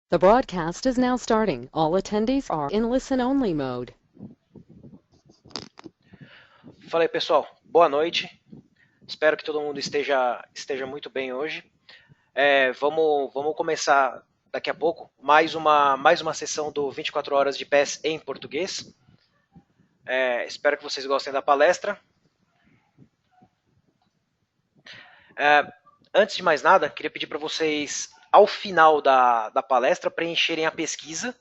The broadcast is now starting. All attendees are in listen-only mode. Fala aí, pessoal. Boa noite. Espero que todo mundo esteja muito bem hoje. Vamos começar daqui a pouco mais uma sessão do 24 horas de PES em português. Espero que vocês gostem da palestra. Antes de mais nada, queria pedir para vocês, ao final da palestra, preencherem a pesquisa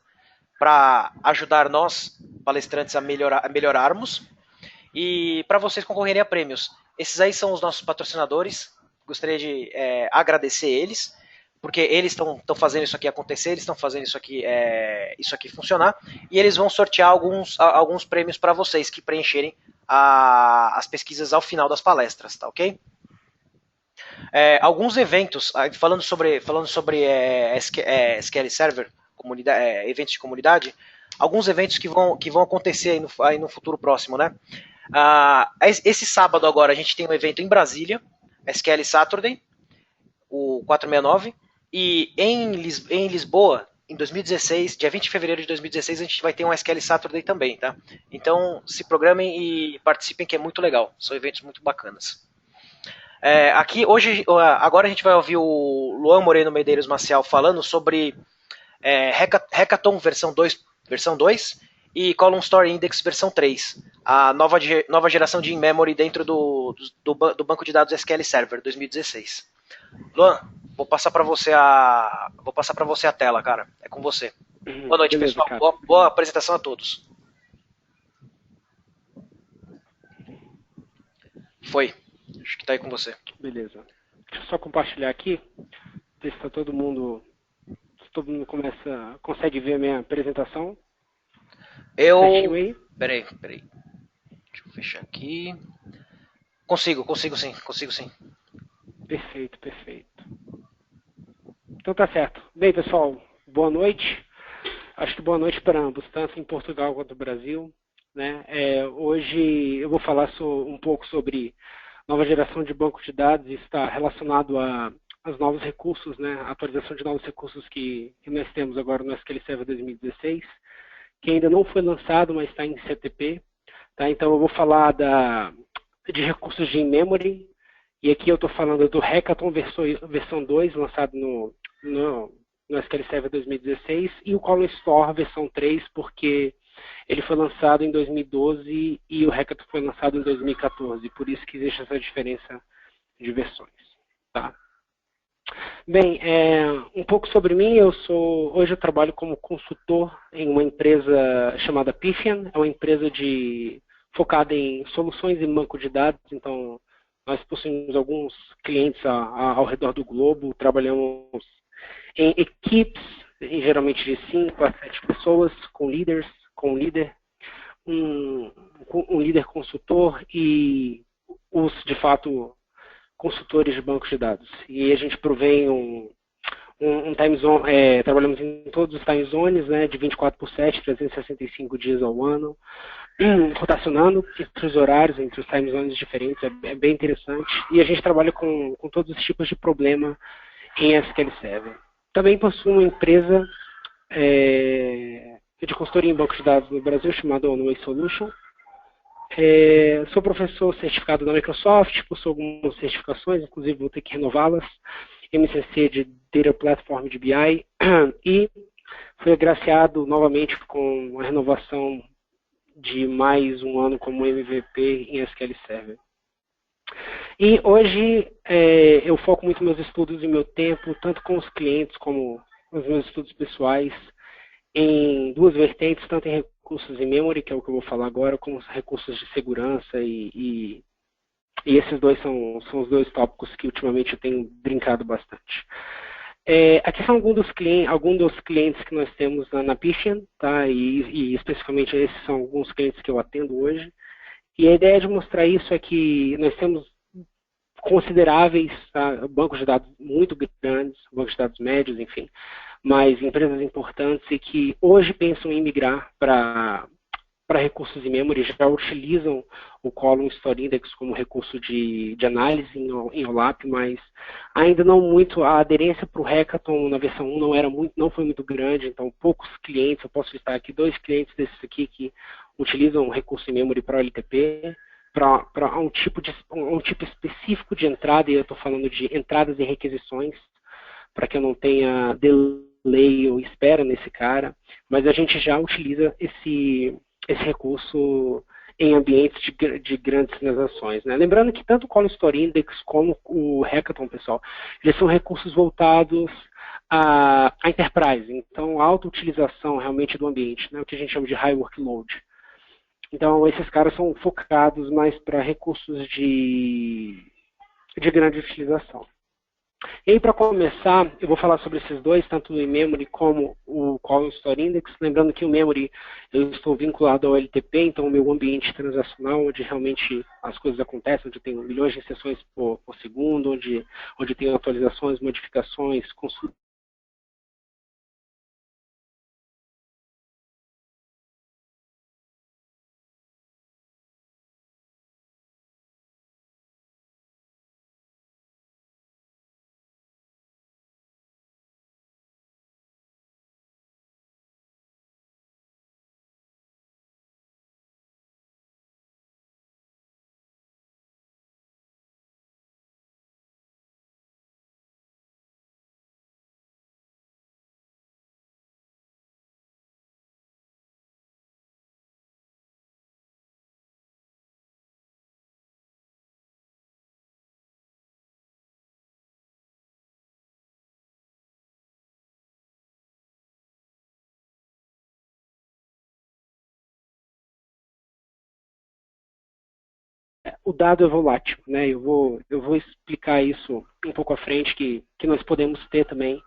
para ajudar nós, palestrantes, a melhorarmos e para vocês concorrerem a prêmios. Esses aí são os nossos patrocinadores. Gostaria de agradecer eles, porque eles estão fazendo isso aqui acontecer, eles estão fazendo isso aqui funcionar, e eles vão sortear alguns prêmios para vocês que preencherem as pesquisas ao final das palestras, tá ok? Alguns eventos, falando sobre SQL Server, eventos de comunidade, alguns eventos que vão acontecer aí no futuro próximo, né? Esse sábado agora a gente tem um evento em Brasília, SQL Saturday, o 469, e em Lisboa, em 2016, dia 20 de fevereiro de 2016, a gente vai ter um SQL Saturday também, tá? Então se programem e participem, que é muito legal, são eventos muito bacanas. Agora a gente vai ouvir o Luan Moreno Medeiros Maciel falando sobre Hackathon versão 2 e Column Store Index versão 3, a nova geração de in-memory dentro do banco de dados SQL Server 2016. Luan, vou passar para você a tela, cara. É com você. Boa noite, beleza, pessoal. Boa apresentação a todos. Foi. Acho que está aí com você. Beleza. Deixa eu só compartilhar aqui. Ver se todo mundo consegue ver a minha apresentação. Peraí. Deixa eu fechar aqui. Consigo sim. Perfeito. Então tá certo. Bem, pessoal, boa noite. Acho que boa noite para ambos, tanto em Portugal quanto no Brasil, né? Hoje eu vou falar um pouco sobre nova geração de banco de dados, e está relacionado aos novos recursos, né? A atualização de novos recursos que nós temos agora no SQL Server 2016, que ainda não foi lançado, mas está em CTP. Tá? Então eu vou falar de recursos de in-memory, e aqui eu estou falando do Hackathon versão 2, lançado no SQL Server 2016, e o Column Store versão 3, porque ele foi lançado em 2012 e o Hackathon foi lançado em 2014, por isso que existe essa diferença de versões. Tá? Bem, um pouco sobre mim. Hoje eu trabalho como consultor em uma empresa chamada Pifian, é uma empresa focada em soluções em banco de dados. Então nós possuímos alguns clientes ao redor do globo, trabalhamos em equipes, geralmente de 5 a 7 pessoas, com líder, um líder consultor e de fato, consultores de bancos de dados. E a gente provém um time zone, trabalhamos em todos os time zones, né, de 24/7, 365 dias ao ano, rotacionando entre os horários, entre os time zones diferentes, é bem interessante. E a gente trabalha com todos os tipos de problema em SQL Server. Também possuo uma empresa de consultoria em banco de dados no Brasil, chamada Oneway Solution. Sou professor certificado da Microsoft, possuo algumas certificações, inclusive vou ter que renová-las, MCC de Data Platform de BI, e fui agraciado novamente com a renovação de mais um ano como MVP em SQL Server. E hoje eu foco muito meus estudos e meu tempo, tanto com os clientes como os meus estudos pessoais, em duas vertentes, tanto em recursos em memory, que é o que eu vou falar agora, como os recursos de segurança, e esses dois são os dois tópicos que ultimamente eu tenho brincado bastante. Aqui são alguns dos clientes que nós temos na Pifian, tá? E especificamente esses são alguns clientes que eu atendo hoje. E a ideia de mostrar isso é que nós temos consideráveis, tá? Bancos de dados muito grandes, bancos de dados médios, enfim, mas empresas importantes e que hoje pensam em migrar para para recursos em memory já utilizam o Column Store Index como recurso de análise em OLAP, mas ainda não muito. A aderência para o Hackathon na versão 1 não foi muito grande, então poucos clientes, eu posso listar aqui 2 clientes desses aqui que utilizam o recurso em memory para o LTP, para um tipo específico de entrada, e eu estou falando de entradas e requisições, para que eu não tenha delay ou espera nesse cara, mas a gente já utiliza esse recurso em ambientes de grandes transações, né? Lembrando que tanto o Column Store Index como o Hackathon, pessoal, eles são recursos voltados à enterprise, então alta utilização realmente do ambiente, né? O que a gente chama de high workload. Então esses caras são focados mais para recursos de grande utilização. E aí, para começar, eu vou falar sobre esses dois, tanto o in-memory como o Column Store Index. Lembrando que o memory eu estou vinculado ao LTP, então o meu ambiente transacional, onde realmente as coisas acontecem, onde tem milhões de sessões por segundo, onde tem atualizações, modificações, consultas. O dado é volátil, né? Eu vou explicar isso um pouco à frente, que nós podemos ter também,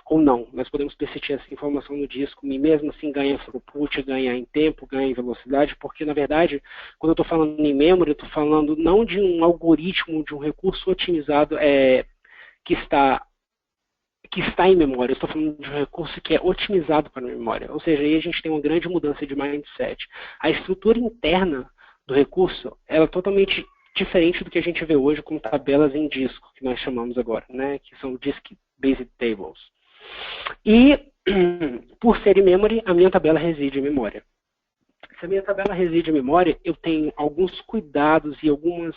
ou não. Nós podemos persistir essa informação no disco e mesmo assim ganha throughput, ganha em tempo, ganha em velocidade, porque na verdade, quando eu estou falando em memory, eu estou falando não de um algoritmo, de um recurso otimizado que está em memória, eu estou falando de um recurso que é otimizado para a memória. Ou seja, aí a gente tem uma grande mudança de mindset. A estrutura interna do recurso, ela é totalmente diferente do que a gente vê hoje com tabelas em disco, que nós chamamos agora, né, que são Disk-Based Tables. E, por ser em memory, a minha tabela reside em memória. Se a minha tabela reside em memória, eu tenho alguns cuidados e alguns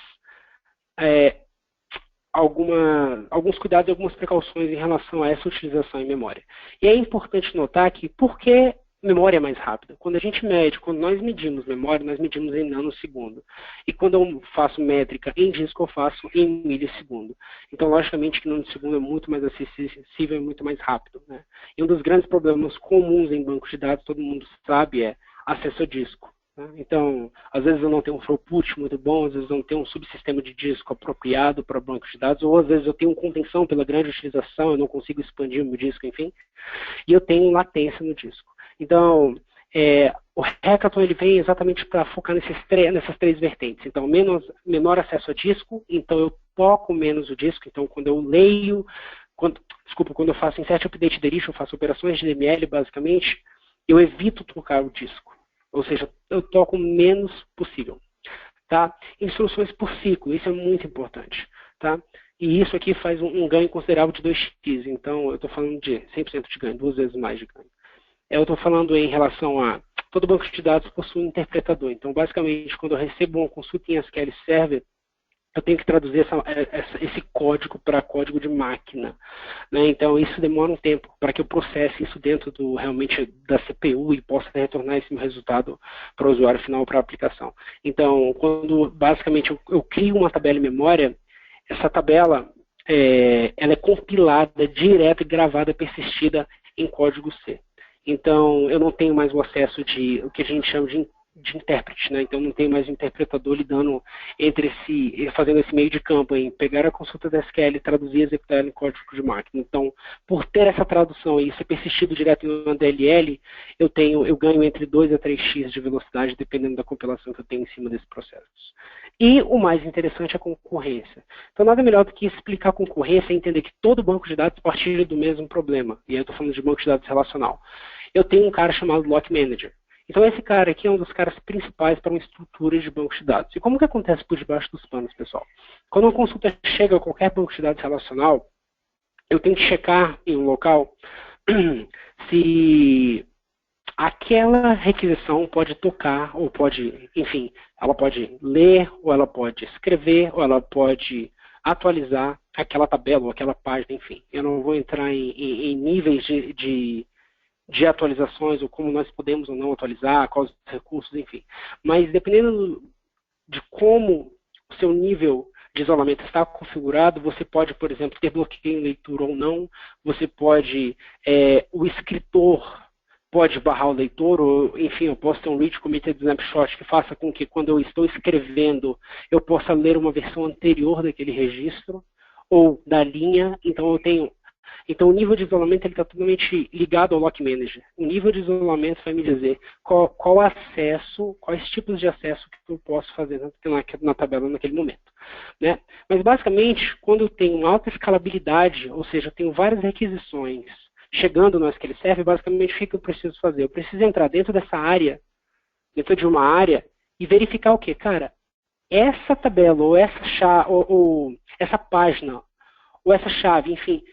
cuidados e algumas precauções em relação a essa utilização em memória. E é importante notar que, por que memória é mais rápida? Quando nós medimos memória, nós medimos em nanosegundo. E quando eu faço métrica em disco, eu faço em milissegundo. Então, logicamente, que nanosegundo é muito mais acessível e muito mais rápido, né? E um dos grandes problemas comuns em bancos de dados, todo mundo sabe, é acesso a disco. Então, às vezes eu não tenho um throughput muito bom, às vezes eu não tenho um subsistema de disco apropriado para bancos de dados, ou às vezes eu tenho contenção pela grande utilização, eu não consigo expandir o meu disco, enfim, e eu tenho latência no disco. Então, o Hackathon ele vem exatamente para focar nessas três vertentes. Então, menor acesso a disco, então eu toco menos o disco, então quando eu leio, quando eu faço insert, update, delete, eu faço operações de DML, basicamente, eu evito tocar o disco. Ou seja, eu toco o menos possível. Tá? Instruções por ciclo, isso é muito importante. Tá? E isso aqui faz um ganho considerável de 2x. Então, eu estou falando de 100% de ganho, 2 vezes mais de ganho. Eu estou falando em relação a... Todo banco de dados possui um interpretador. Então, basicamente, quando eu recebo uma consulta em SQL Server, eu tenho que traduzir esse código para código de máquina, né? Então isso demora um tempo para que eu processe isso dentro realmente da CPU e possa retornar esse resultado para o usuário final, para a aplicação. Então, quando basicamente eu crio uma tabela em memória, essa tabela ela é compilada direto e gravada, persistida em código C. Então, eu não tenho mais o acesso o que a gente chama de intérprete, né? Então não tem mais um interpretador lidando fazendo esse meio de campo em pegar a consulta da SQL, traduzir e executar ela em código de máquina. Então, por ter essa tradução e ser persistido direto em uma DLL, eu ganho entre 2 a 3x de velocidade, dependendo da compilação que eu tenho em cima desse processo. E o mais interessante é a concorrência. Então, nada melhor do que explicar a concorrência e entender que todo banco de dados partilha do mesmo problema. E aí eu estou falando de banco de dados relacional. Eu tenho um cara chamado Lock Manager. Então esse cara aqui é um dos caras principais para uma estrutura de banco de dados. E como que acontece por debaixo dos panos, pessoal? Quando uma consulta chega a qualquer banco de dados relacional, eu tenho que checar em um local se aquela requisição pode tocar, ou pode, enfim, ela pode ler, ou ela pode escrever, ou ela pode atualizar aquela tabela, ou aquela página, enfim. Eu não vou entrar em níveis de atualizações, ou como nós podemos ou não atualizar, quais os recursos, enfim. Mas dependendo de como o seu nível de isolamento está configurado, você pode, por exemplo, ter bloqueio em leitura ou não, você pode, o escritor pode barrar o leitor, ou enfim, eu posso ter um read committed snapshot que faça com que quando eu estou escrevendo eu possa ler uma versão anterior daquele registro, ou da linha, então o nível de isolamento está totalmente ligado ao Lock Manager. O nível de isolamento vai me dizer qual acesso, quais tipos de acesso que eu posso fazer na tabela naquele momento. Né? Mas basicamente, quando eu tenho alta escalabilidade, ou seja, eu tenho várias requisições chegando no SQL Server, basicamente o que eu preciso fazer? Eu preciso entrar dentro dessa área, dentro de uma área, e verificar o quê? Cara, essa tabela, ou essa página, ou essa chave, enfim,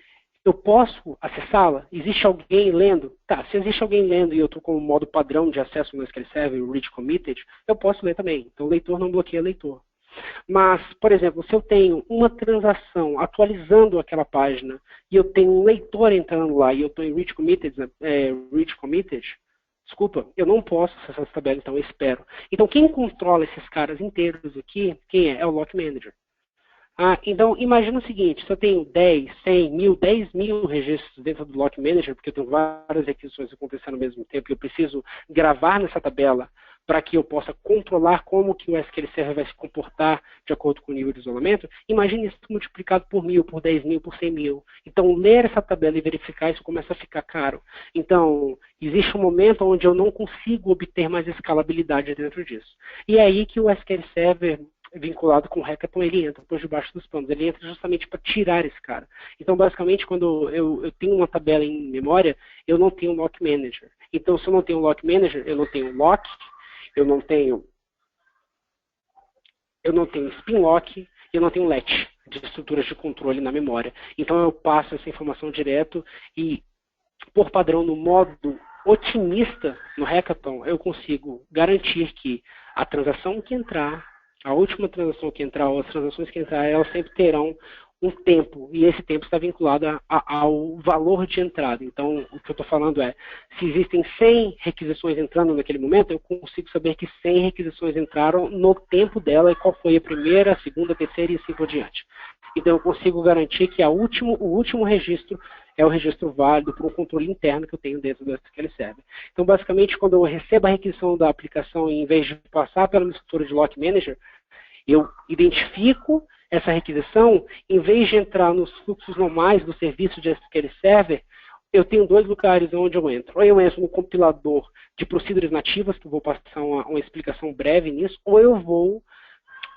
eu posso acessá-la? Existe alguém lendo? Tá, se existe alguém lendo e eu estou com o modo padrão de acesso no SQL Server, o Read Committed, eu posso ler também. Então o leitor não bloqueia o leitor. Mas, por exemplo, se eu tenho uma transação atualizando aquela página e eu tenho um leitor entrando lá e eu estou em Read Committed, desculpa, eu não posso acessar essa tabela, então eu espero. Então quem controla esses caras inteiros aqui, quem é? É o Lock Manager. Então, imagina o seguinte, se eu tenho 10, 100 mil, 10 mil registros dentro do Lock Manager, porque eu tenho várias requisições acontecendo ao mesmo tempo, e eu preciso gravar nessa tabela para que eu possa controlar como que o SQL Server vai se comportar de acordo com o nível de isolamento, imagine isso multiplicado por 1000, por 10 mil, por 100 mil. Então, ler essa tabela e verificar isso começa a ficar caro. Então, existe um momento onde eu não consigo obter mais escalabilidade dentro disso. E é aí que o SQL Server vinculado com o Hackathon, ele entra por debaixo dos panos. Ele entra justamente para tirar esse cara. Então, basicamente, quando eu tenho uma tabela em memória, eu não tenho um Lock Manager. Então, se eu não tenho um Lock Manager, eu não tenho Lock, eu não tenho Spin Lock, eu não tenho Latch, de estruturas de controle na memória. Então, eu passo essa informação direto e, por padrão, no modo otimista no Hackathon, eu consigo garantir que a transação que entrar, a última transação que entrar, ou as transações que entrar, elas sempre terão um tempo, e esse tempo está vinculado ao valor de entrada. Então, o que eu estou falando é, se existem 100 requisições entrando naquele momento, eu consigo saber que 100 requisições entraram no tempo dela, e qual foi a primeira, a segunda, a terceira e assim por diante. Então, eu consigo garantir que o último registro é o registro válido para um controle interno que eu tenho dentro do SQL Server. Então, basicamente, quando eu recebo a requisição da aplicação, e em vez de passar pela minha estrutura de Lock Manager, eu identifico essa requisição, em vez de entrar nos fluxos normais do serviço de SQL Server, eu tenho dois lugares onde eu entro. Ou eu entro no compilador de procedures nativas, que eu vou passar uma explicação breve nisso, ou eu vou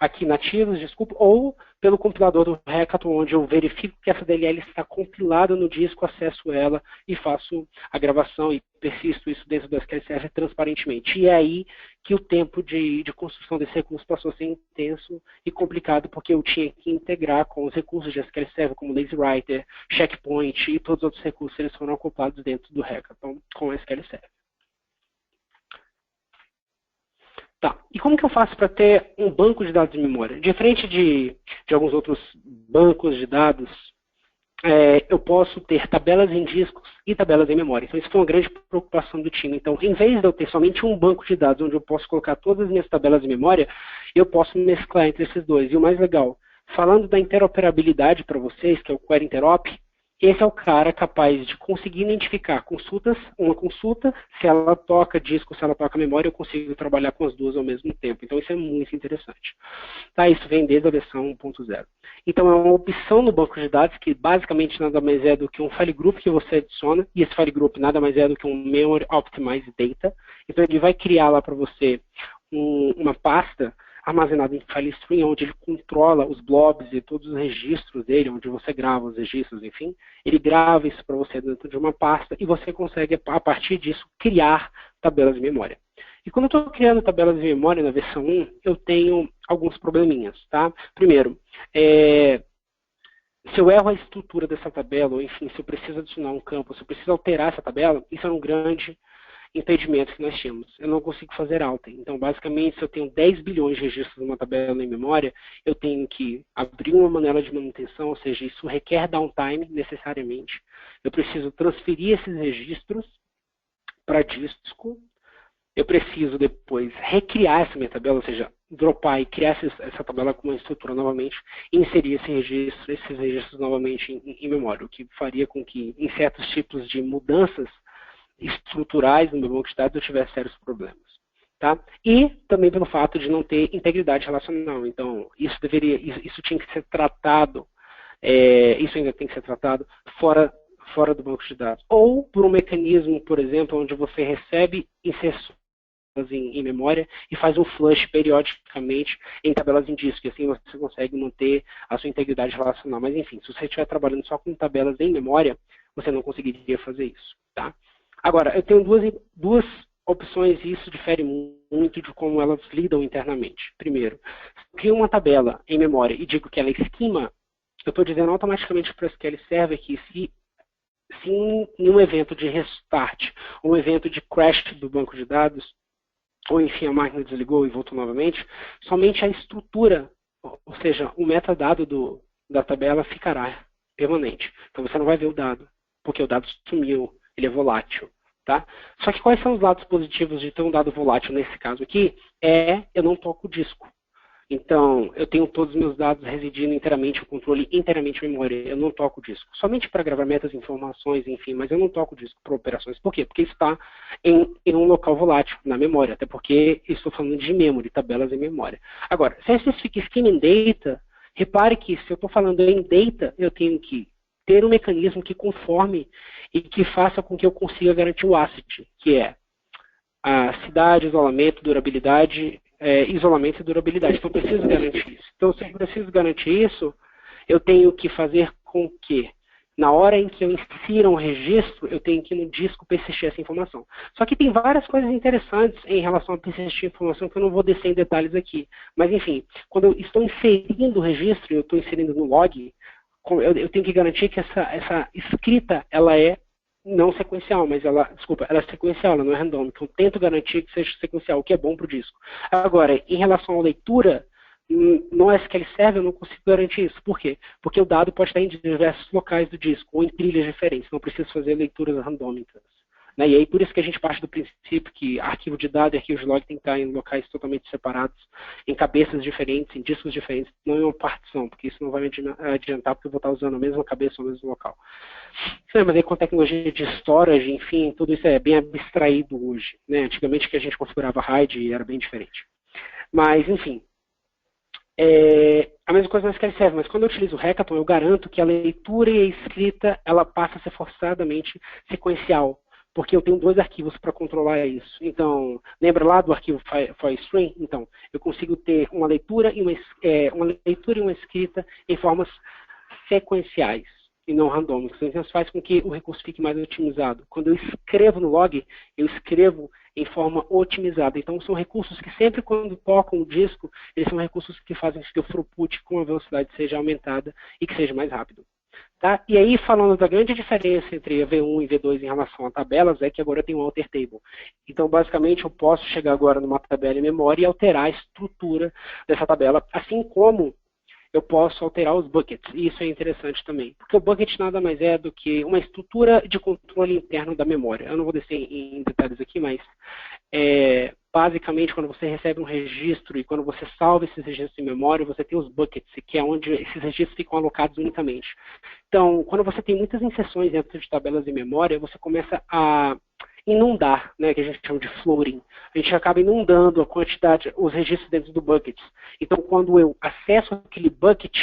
aqui nativos, desculpa, ou pelo compilador do Hackathon, onde eu verifico que essa DLL está compilada no disco, acesso ela e faço a gravação e persisto isso dentro do SQL Server transparentemente. E é aí que o tempo de construção desse recurso passou a ser intenso e complicado, porque eu tinha que integrar com os recursos de SQL Server, como LazyWriter, Checkpoint e todos os outros recursos, eles foram acoplados dentro do Hackathon com o SQL Server. Tá. E como que eu faço para ter um banco de dados de memória? Diferente de alguns outros bancos de dados, eu posso ter tabelas em discos e tabelas em memória. Então, isso foi uma grande preocupação do time. Então, em vez de eu ter somente um banco de dados onde eu posso colocar todas as minhas tabelas em memória, eu posso mesclar entre esses dois. E o mais legal, falando da interoperabilidade para vocês, que é o Query Interop, esse é o cara capaz de conseguir identificar uma consulta, se ela toca disco, se ela toca memória, eu consigo trabalhar com as duas ao mesmo tempo. Então isso é muito interessante. Tá, isso vem desde a versão 1.0. Então é uma opção no banco de dados que basicamente nada mais é do que um file group que você adiciona, e esse file group nada mais é do que um Memory Optimized Data. Então ele vai criar lá para você uma pasta armazenado em file stream, onde ele controla os blobs e todos os registros dele, onde você grava os registros, enfim. Ele grava isso para você dentro de uma pasta e você consegue, a partir disso, criar tabelas de memória. E quando eu estou criando tabelas de memória na versão 1, eu tenho alguns probleminhas, tá? Primeiro, se eu erro a estrutura dessa tabela, ou enfim, se eu preciso adicionar um campo, se eu preciso alterar essa tabela, isso é um grande impedimento que nós temos. Eu não consigo fazer alter. Então, basicamente, se eu tenho 10 bilhões de registros numa tabela em memória, eu tenho que abrir uma manela de manutenção, ou seja, isso requer downtime necessariamente. Eu preciso transferir esses registros para disco. Eu preciso depois recriar essa minha tabela, ou seja, dropar e criar essa tabela com uma estrutura novamente e inserir esses registros novamente em memória, o que faria com que, em certos tipos de mudanças estruturais no meu banco de dados eu tivesse sérios problemas. Tá? E também pelo fato de não ter integridade relacional. Então, isso tinha que ser tratado, isso ainda tem que ser tratado fora do banco de dados. Ou por um mecanismo, por exemplo, onde você recebe inserções em memória e faz um flush periodicamente em tabelas em disco, e assim você consegue manter a sua integridade relacional. Mas enfim, se você estiver trabalhando só com tabelas em memória, você não conseguiria fazer isso. Tá? Agora, eu tenho duas opções e isso difere muito de como elas lidam internamente. Primeiro, se eu crio uma tabela em memória e digo que ela é esquema, eu estou dizendo automaticamente para o SQL Server que se em um evento de restart, um evento de crash do banco de dados, ou enfim a máquina desligou e voltou novamente, somente a estrutura, ou seja, o metadado da tabela ficará permanente. Então você não vai ver o dado, porque o dado sumiu, ele é volátil. Tá? Só que quais são os lados positivos de ter um dado volátil nesse caso aqui? Eu não toco o disco. Então, eu tenho todos os meus dados residindo inteiramente, o controle inteiramente em memória. Eu não toco o disco. Somente para gravar metas, informações, enfim, mas eu não toco o disco para operações. Por quê? Porque isso está em um local volátil, na memória. Até porque estou falando de memory, tabelas em memória. Agora, se eu especifico schema em data, repare que se eu estou falando em data, eu tenho que ter um mecanismo que conforme e que faça com que eu consiga garantir o ACID, que é a cidade, isolamento, durabilidade, isolamento e durabilidade. Então, eu preciso garantir isso. Então, se eu preciso garantir isso, eu tenho que fazer com que, na hora em que eu insira um registro, eu tenho que ir no disco persistir essa informação. Só que tem várias coisas interessantes em relação a persistir informação que eu não vou descer em detalhes aqui. Mas, enfim, quando eu estou inserindo o registro, eu estou inserindo no log, eu tenho que garantir que essa escrita, ela é não sequencial, mas ela é sequencial, ela não é randômica. Eu tento garantir que seja sequencial, o que é bom para o disco. Agora, em relação à leitura, no SQL Server eu não consigo garantir isso. Por quê? Porque o dado pode estar em diversos locais do disco, ou em trilhas diferentes, não preciso fazer leituras randômicas. Né? E aí por isso que a gente parte do princípio que arquivo de dado e arquivo de log tem que estar em locais totalmente separados, em cabeças diferentes, em discos diferentes, não em uma partição, porque isso não vai me adiantar, porque eu vou estar usando a mesma cabeça no mesmo local. Mas aí com tecnologia de storage, enfim, tudo isso é bem abstraído hoje. Né? Antigamente que a gente configurava RAID era bem diferente. Mas, enfim, a mesma coisa no SQL Server, mas quando eu utilizo o Hackathon, eu garanto que a leitura e a escrita ela passa a ser forçadamente sequencial, porque eu tenho dois arquivos para controlar isso. Então, lembra lá do arquivo FileStream? Então, eu consigo ter uma leitura e uma escrita em formas sequenciais e não randômicas. Então, isso faz com que o recurso fique mais otimizado. Quando eu escrevo no log, eu escrevo em forma otimizada. Então, são recursos que sempre quando tocam o disco, eles são recursos que fazem com que o throughput com a velocidade seja aumentada e que seja mais rápido. Tá? E aí, falando da grande diferença entre V1 e V2 em relação a tabelas, é que agora eu tenho um alter table. Então, basicamente, eu posso chegar agora numa tabela em memória e alterar a estrutura dessa tabela, assim como eu posso alterar os buckets. E isso é interessante também, porque o bucket nada mais é do que uma estrutura de controle interno da memória. Eu não vou descer em detalhes aqui, mas basicamente, quando você recebe um registro e quando você salva esses registros em memória, você tem os buckets, que é onde esses registros ficam alocados unicamente. Então, quando você tem muitas inserções dentro de tabelas em memória, você começa a inundar, né, que a gente chama de floating. A gente acaba inundando a quantidade, os registros dentro do bucket. Então, quando eu acesso aquele bucket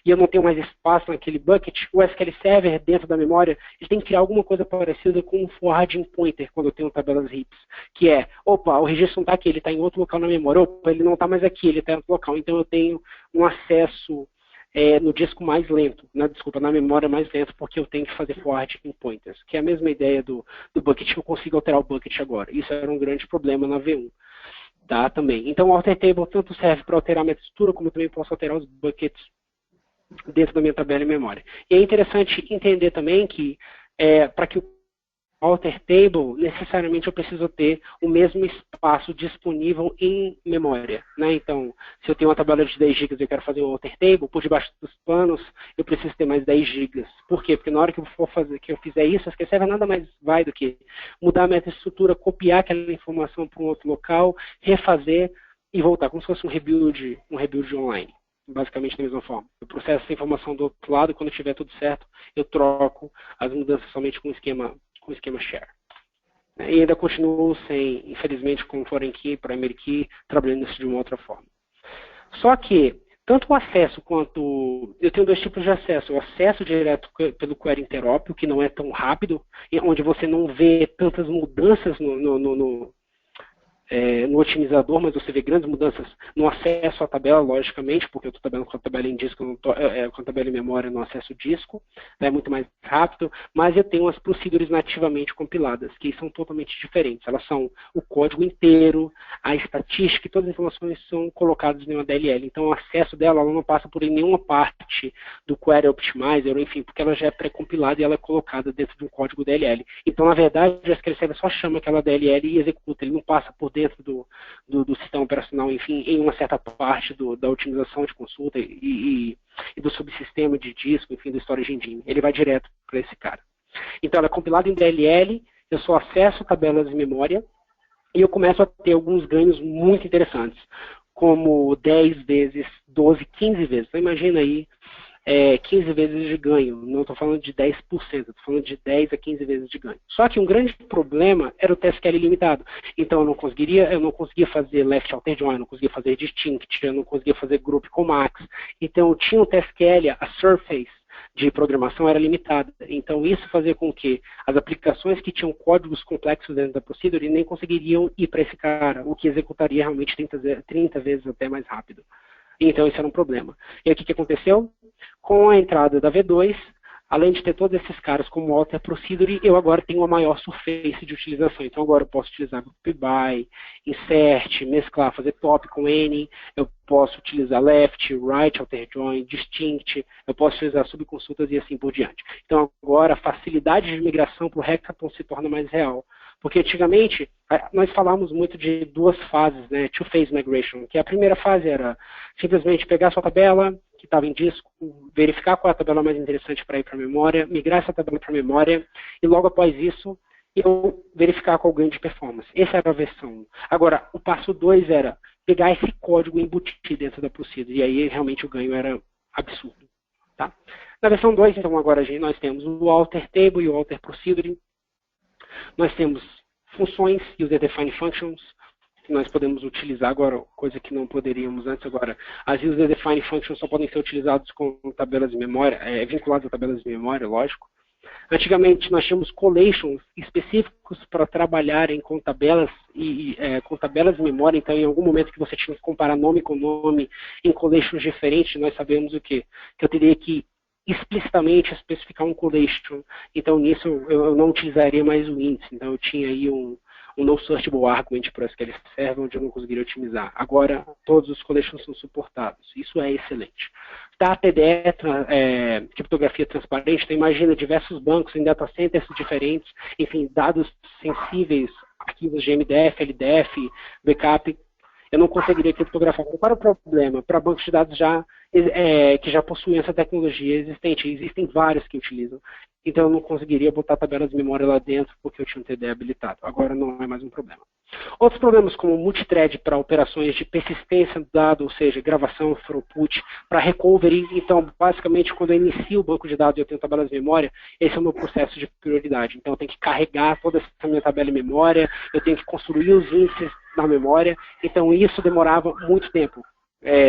e eu não tenho mais espaço naquele bucket, o SQL Server dentro da memória, ele tem que criar alguma coisa parecida com um forwarding pointer quando eu tenho tabelas heaps, que é, opa, o registro não está aqui, ele está em outro local na memória, opa, ele não está mais aqui, ele está em outro local, então eu tenho um acesso no disco mais lento, na memória mais lento, porque eu tenho que fazer forwarding pointers, que é a mesma ideia do bucket, que eu consigo alterar o bucket agora. Isso era um grande problema na V1. Tá, também. Então o alter table tanto serve para alterar a minha textura, como eu também posso alterar os buckets dentro da minha tabela em memória. E é interessante entender também que para que o alter table, necessariamente eu preciso ter o mesmo espaço disponível em memória, né? Então, se eu tenho uma tabela de 10 GB e eu quero fazer um alter table, por debaixo dos panos, eu preciso ter mais 10 GB. Por quê? Porque na hora que eu fizer isso, a SQL nada mais vai do que mudar a minha estrutura, copiar aquela informação para um outro local, refazer e voltar, como se fosse um rebuild online. Basicamente da mesma forma. Eu processo essa informação do outro lado, e quando tiver tudo certo, eu troco as mudanças somente com o esquema share. E ainda continuo sem, infelizmente, com foreign key, primary key, trabalhando isso de uma outra forma. Só que, tanto o acesso quanto... Eu tenho dois tipos de acesso. O acesso direto pelo query interop, que não é tão rápido, onde você não vê tantas mudanças no otimizador, mas você vê grandes mudanças no acesso à tabela, logicamente, porque eu estou trabalhando com a tabela em disco, com a tabela em memória no acesso disco, é muito mais rápido, mas eu tenho as procedures nativamente compiladas, que são totalmente diferentes. Elas são o código inteiro, a estatística, e todas as informações são colocadas em uma DLL. Então, o acesso dela ela não passa por nenhuma parte do Query Optimizer, enfim, porque ela já é pré-compilada e ela é colocada dentro de um código DLL. Então, na verdade, o SQL Server só chama aquela DLL e executa, ele não passa por dentro do sistema operacional, enfim, em uma certa parte da otimização de consulta e do subsistema de disco, enfim, do storage engine. Ele vai direto para esse cara. Então, ela é compilada em DLL, eu só acesso tabelas em memória e eu começo a ter alguns ganhos muito interessantes, como 10 vezes, 12, 15 vezes. Então, imagina aí 15 vezes de ganho. Não estou falando de 10%, estou falando de 10 a 15 vezes de ganho. Só que um grande problema era o TSQL limitado. Então eu não conseguia fazer left alter join, eu não conseguia fazer distinct, eu não conseguia fazer group com max. Então eu tinha um TSQL, a surface de programação era limitada. Então isso fazia com que as aplicações que tinham códigos complexos dentro da procedure nem conseguiriam ir para esse cara, o que executaria realmente 30 vezes até mais rápido. Então, isso era um problema. E aí, o que aconteceu? Com a entrada da V2, além de ter todos esses caras como Alter Procedure, eu agora tenho uma maior surface de utilização. Então, agora eu posso utilizar Group By, Insert, mesclar, fazer top com N, eu posso utilizar Left, Right, Alter Join, Distinct, eu posso utilizar subconsultas e assim por diante. Então, agora a facilidade de migração para o Hackathon se torna mais real. Porque antigamente, nós falamos muito de duas fases, né? Two-phase migration, que a primeira fase era simplesmente pegar a sua tabela, que estava em disco, verificar qual é a tabela mais interessante para ir para a memória, migrar essa tabela para a memória, e logo após isso, eu verificar qual o ganho de performance. Essa era a versão 1. Agora, o passo 2 era pegar esse código e embutir dentro da procedure, e aí realmente o ganho era absurdo. Tá? Na versão 2, então, agora nós temos o Alter Table e o Alter Procedure. Nós temos funções, User Defined Functions, que nós podemos utilizar agora, coisa que não poderíamos antes agora. As User Defined Functions só podem ser utilizadas com tabelas de memória, vinculadas a tabelas de memória, lógico. Antigamente nós tínhamos collations específicos para trabalharem com tabelas com tabelas de memória, então em algum momento que você tinha que comparar nome com nome em collations diferentes, nós sabemos o quê? Que eu teria que explicitamente especificar um collation. Então, nisso, eu não utilizaria mais o índice. Então, eu tinha aí um no searchable argument para SQL Server, onde eu não conseguiria otimizar. Agora, todos os collations são suportados. Isso é excelente. Da TDE, criptografia transparente, então imagina diversos bancos em data centers diferentes, enfim, dados sensíveis, arquivos de MDF, LDF, backup, eu não conseguiria criptografar. Qual é o problema? Para bancos de dados que já possuem essa tecnologia existente, existem vários que utilizam. Então eu não conseguiria botar tabelas de memória lá dentro porque eu tinha um TDE habilitado. Agora não é mais um problema. Outros problemas como multithread para operações de persistência do dado, ou seja, gravação, throughput, para recovery. Então, basicamente, quando eu inicio o banco de dados e eu tenho tabelas de memória, esse é o meu processo de prioridade. Então eu tenho que carregar toda essa minha tabela em memória, eu tenho que construir os índices na memória. Então isso demorava muito tempo,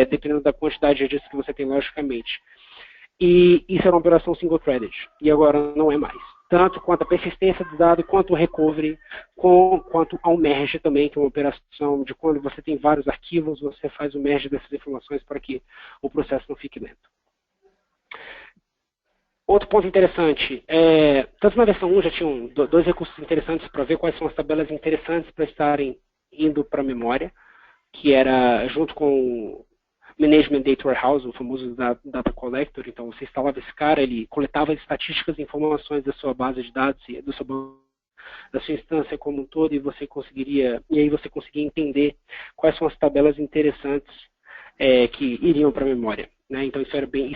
dependendo da quantidade de discos que você tem, logicamente. E isso era uma operação single-threaded, e agora não é mais. Tanto quanto a persistência do dado, quanto o recovery, quanto ao merge também, que é uma operação de quando você tem vários arquivos, você faz o merge dessas informações para que o processo não fique lento. Outro ponto interessante, tanto na versão 1 já tinham dois recursos interessantes para ver quais são as tabelas interessantes para estarem indo para a memória. que era junto com o Management Data Warehouse, o famoso Data Collector. Então você instalava esse cara, ele coletava as estatísticas e informações da sua base de dados, do seu banco, da sua instância como um todo, e aí você conseguia entender quais são as tabelas interessantes que iriam para a memória. Né? Então isso é bem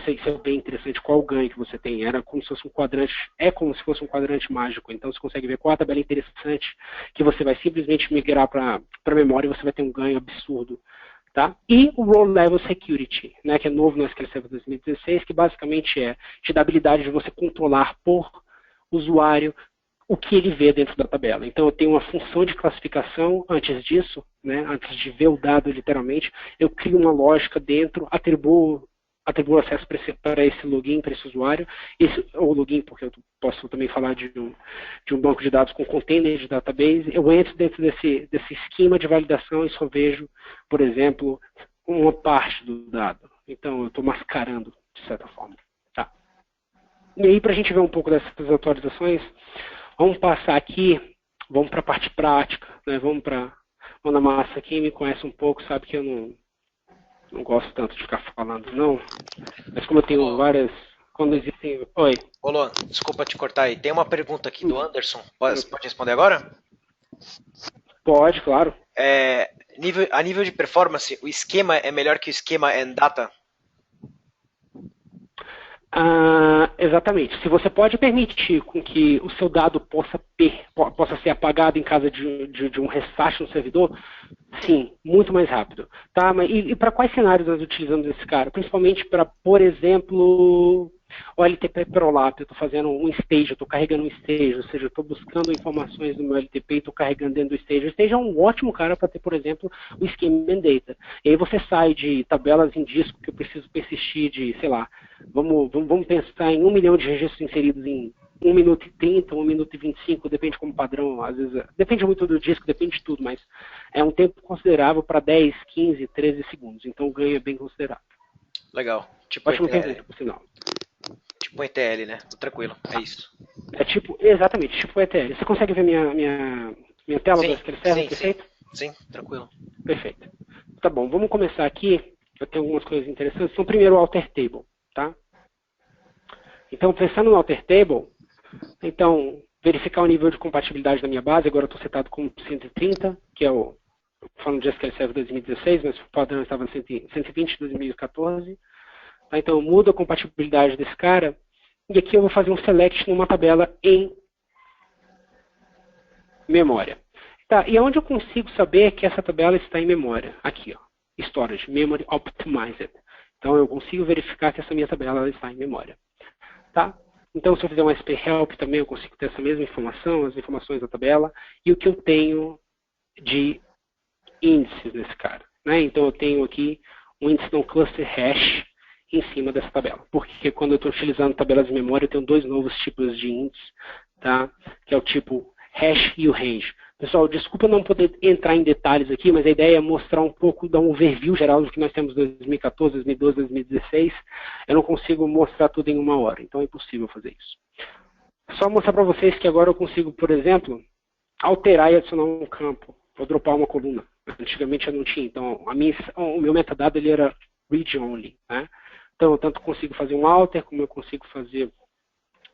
interessante. Qual o ganho que você tem? Era como se fosse um quadrante, como se fosse um quadrante mágico. Então você consegue ver qual a tabela interessante que você vai simplesmente migrar para a memória e você vai ter um ganho absurdo. Tá? E o Role Level Security, né, que é novo no SQL Server 2016, que basicamente te dá a habilidade de você controlar por usuário o que ele vê dentro da tabela. Então eu tenho uma função de classificação antes disso, né, antes de ver o dado literalmente, eu crio uma lógica dentro, atribuo acesso para esse login, para esse usuário, ou login, porque eu posso também falar de um banco de dados com container de database. Eu entro dentro desse esquema de validação e só vejo, por exemplo, uma parte do dado. Então eu estou mascarando, de certa forma. Tá. E aí, para a gente ver um pouco dessas atualizações, vamos passar aqui, vamos para a parte prática, né? Vamos na massa. Quem me conhece um pouco sabe que eu não gosto tanto de ficar falando, não. Mas como eu tenho várias... Quando existem... Oi. Ô, Luan, desculpa te cortar aí. Tem uma pergunta aqui do Anderson. Pode responder agora? Pode, claro. A nível de performance, o esquema é melhor que o esquema and data? Exatamente. Se você pode permitir com que o seu dado possa ser apagado em caso de um restart no servidor, sim, muito mais rápido. Tá? E para quais cenários nós utilizamos esse cara? Principalmente para, por exemplo, OLTP Prolap. Eu estou fazendo um stage, eu estou carregando um stage, ou seja, eu estou buscando informações do meu LTP e estou carregando dentro do stage. O stage é um ótimo cara para ter, por exemplo, o Schema and Data. E aí você sai de tabelas em disco que eu preciso persistir de, sei lá, vamos pensar em 1 milhão de registros inseridos em 1 minuto e 30, 1 minuto e 25, depende como padrão, às vezes, depende muito do disco, depende de tudo, mas é um tempo considerável para 10, 15, 13 segundos, então o ganho é bem considerável. Legal. Tipo ótimo pergunta, por sinal. Tipo ETL, né? Tranquilo, é isso. Exatamente, tipo ETL. Você consegue ver minha tela do SQL Server? Perfeito? Sim, tranquilo. Perfeito. Tá bom, vamos começar aqui. Eu tenho algumas coisas interessantes. Então, primeiro o Alter Table, tá? Então, pensando no Alter Table, então, verificar o nível de compatibilidade da minha base. Agora eu estou setado com 130, que é falando de SQL Server 2016, mas o padrão estava 120 em 2014. Tá? Então, eu mudo a compatibilidade desse cara. E aqui eu vou fazer um select numa tabela em memória. Tá, e onde eu consigo saber que essa tabela está em memória? Aqui, ó, Storage, Memory Optimized. Então eu consigo verificar que essa minha tabela está em memória. Tá? Então se eu fizer um SP Help também eu consigo ter essa mesma informação, as informações da tabela e o que eu tenho de índices nesse cara. Né? Então eu tenho aqui um índice no cluster hash em cima dessa tabela. Porque quando eu estou utilizando tabelas de memória eu tenho dois novos tipos de índices, tá? Que é o tipo hash e o range. Pessoal, desculpa não poder entrar em detalhes aqui, mas a ideia é mostrar um pouco, dar um overview geral do que nós temos em 2014, 2012, 2016. Eu não consigo mostrar tudo em uma hora, então é impossível fazer isso. Só mostrar para vocês que agora eu consigo, por exemplo, alterar e adicionar um campo, ou dropar uma coluna. Antigamente eu não tinha, então o meu metadado ele era read only. Né? Então eu tanto consigo fazer um alter, como eu consigo fazer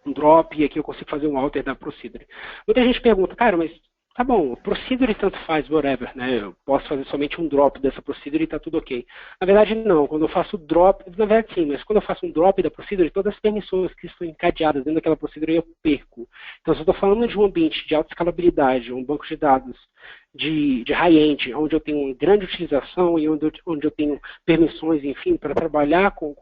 um drop, e aqui eu consigo fazer um alter da procedure. Muita gente pergunta, cara, mas tá bom, procedure tanto faz, whatever, né? Eu posso fazer somente um drop dessa procedure e tá tudo ok. Na verdade, não. Quando eu faço drop, na verdade sim, mas quando eu faço um drop da procedure, todas as permissões que estão encadeadas dentro daquela procedure eu perco. Então, se eu estou falando de um ambiente de alta escalabilidade, um banco de dados de high-end, onde eu tenho uma grande utilização e onde eu tenho permissões, enfim, para trabalhar com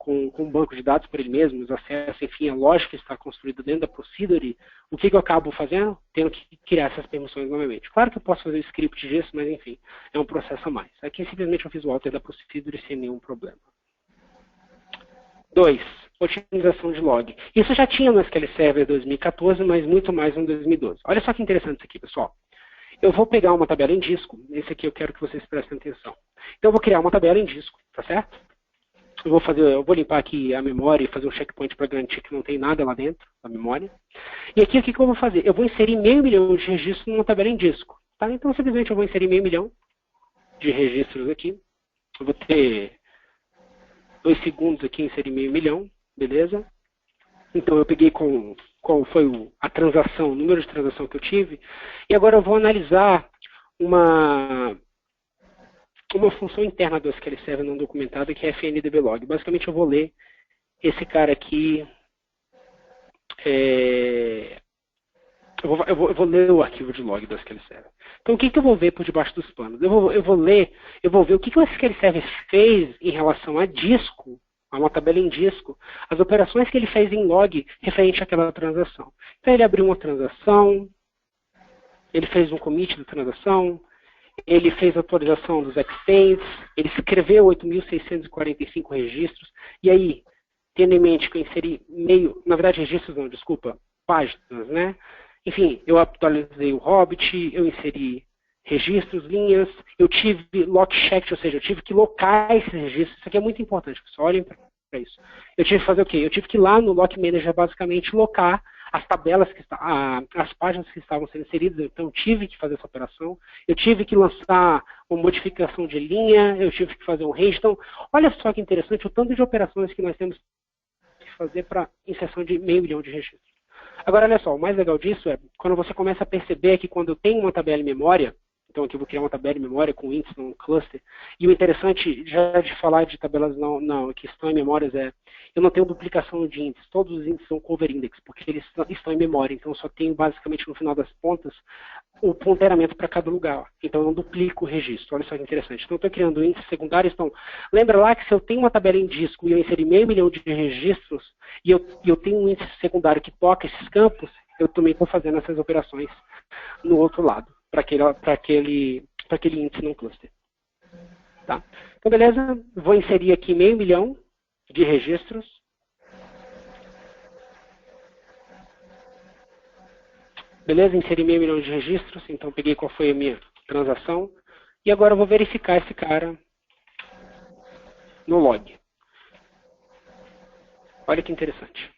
um banco de dados por ele mesmo, os acessos, enfim, a lógica está construída dentro da procedure, o que eu acabo fazendo? Tendo que criar essas permissões novamente. Claro que eu posso fazer o script disso, mas enfim, é um processo a mais. Aqui simplesmente eu fiz o alter da procedure sem nenhum problema. 2. Otimização de log. Isso já tinha no SQL Server 2014, mas muito mais no 2012. Olha só que interessante isso aqui, pessoal. Eu vou pegar uma tabela em disco, esse aqui eu quero que vocês prestem atenção. Então eu vou criar uma tabela em disco, tá certo? Eu vou limpar aqui a memória e fazer um checkpoint para garantir que não tem nada lá dentro da memória. E aqui o que eu vou fazer? Eu vou inserir 500 mil de registros numa tabela em disco. Tá? Então simplesmente eu vou inserir 500 mil. de registros aqui. Eu vou ter 2 segundos aqui, inserir meio milhão, beleza? Então eu peguei qual foi a transação, o número de transação que eu tive, e agora eu vou analisar uma função interna do SQL Server não documentada, que é fndblog. Basicamente eu vou ler esse cara aqui, eu vou ler o arquivo de log do SQL Server. Então o que eu vou ver por debaixo dos panos? Eu vou ver o que o SQL Server fez em relação a disco, a uma tabela em disco, as operações que ele fez em log referente àquela transação. Então ele abriu uma transação, ele fez um commit da transação, ele fez a atualização dos extents, ele escreveu 8.645 registros, e aí, tendo em mente que eu inseri registros não, desculpa, páginas, né? Enfim, eu atualizei o Hobbit, eu inseri registros, linhas, eu tive lock check, ou seja, eu tive que locar esses registros. Isso aqui é muito importante, pessoal, olhem para isso. Eu tive que fazer o quê? Eu tive que ir lá no Lock Manager, basicamente, locar as tabelas, as páginas que estavam sendo inseridas, então eu tive que fazer essa operação, eu tive que lançar uma modificação de linha, eu tive que fazer um range. Então, olha só que interessante o tanto de operações que nós temos que fazer para inserção de 500 mil de registros. Agora, olha só, o mais legal disso é quando você começa a perceber que quando eu tenho uma tabela em memória, então aqui eu vou criar uma tabela em memória com índice no cluster, e o interessante já de falar de tabelas que estão em memórias eu não tenho duplicação de índices, todos os índices são cover index, porque eles estão em memória, então eu só tenho basicamente no final das pontas o ponteiramento para cada lugar, então eu não duplico o registro, olha só que interessante. Então eu estou criando índices secundários, então lembra lá que se eu tenho uma tabela em disco e eu inseri 500 mil de registros, e eu tenho um índice secundário que toca esses campos, eu também estou fazendo essas operações no outro lado, para aquele índice no cluster. Tá? Então, beleza? Vou inserir aqui 500 mil de registros. Beleza? Inseri 500 mil de registros. Então, peguei qual foi a minha transação. E agora eu vou verificar esse cara no log. Olha que interessante.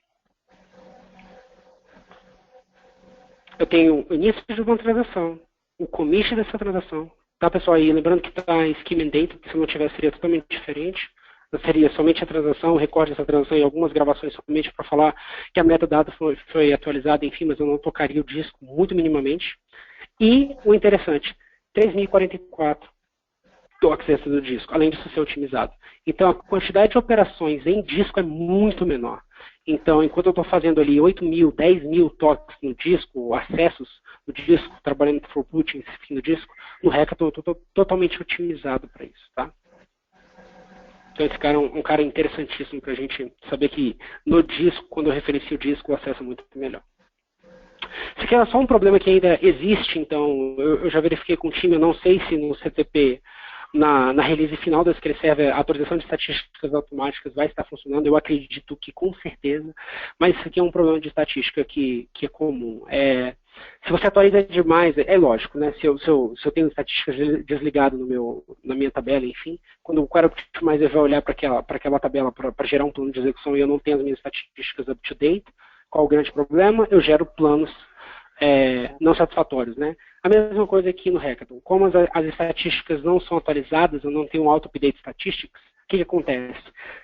Eu tenho o início de uma transação, o commit dessa transação. Tá, pessoal? E lembrando que está em schema and data, que se não tivesse seria totalmente diferente. Seria somente a transação, o recorde dessa transação e algumas gravações somente para falar que a metadata foi atualizada, enfim, mas eu não tocaria o disco muito minimamente. E o interessante, 3.044 do acesso do disco, além disso ser otimizado. Então a quantidade de operações em disco é muito menor. Então, enquanto eu estou fazendo ali 8.000, 10.000 toques no disco, acessos no disco, trabalhando com throughput no disco, no Hackathon eu estou totalmente otimizado para isso, tá? Então esse cara é um cara interessantíssimo para a gente saber que no disco, quando eu referencio o disco, o acesso é muito melhor. Isso aqui é só um problema que ainda existe, então eu já verifiquei com o time, eu não sei se no CTP, na release final do SQL Server, a atualização de estatísticas automáticas vai estar funcionando, eu acredito que com certeza, mas isso aqui é um problema de estatística que é comum. Se você atualiza demais, é lógico, né? Se eu tenho estatísticas desligado na minha tabela, enfim, quando o cara mais vai olhar para aquela tabela para gerar um plano de execução e eu não tenho as minhas estatísticas up-to-date, qual o grande problema? Eu gero planos não satisfatórios, né? A mesma coisa aqui no Hackathon. Como as estatísticas não são atualizadas, eu não tenho um auto-update statistics, o que acontece?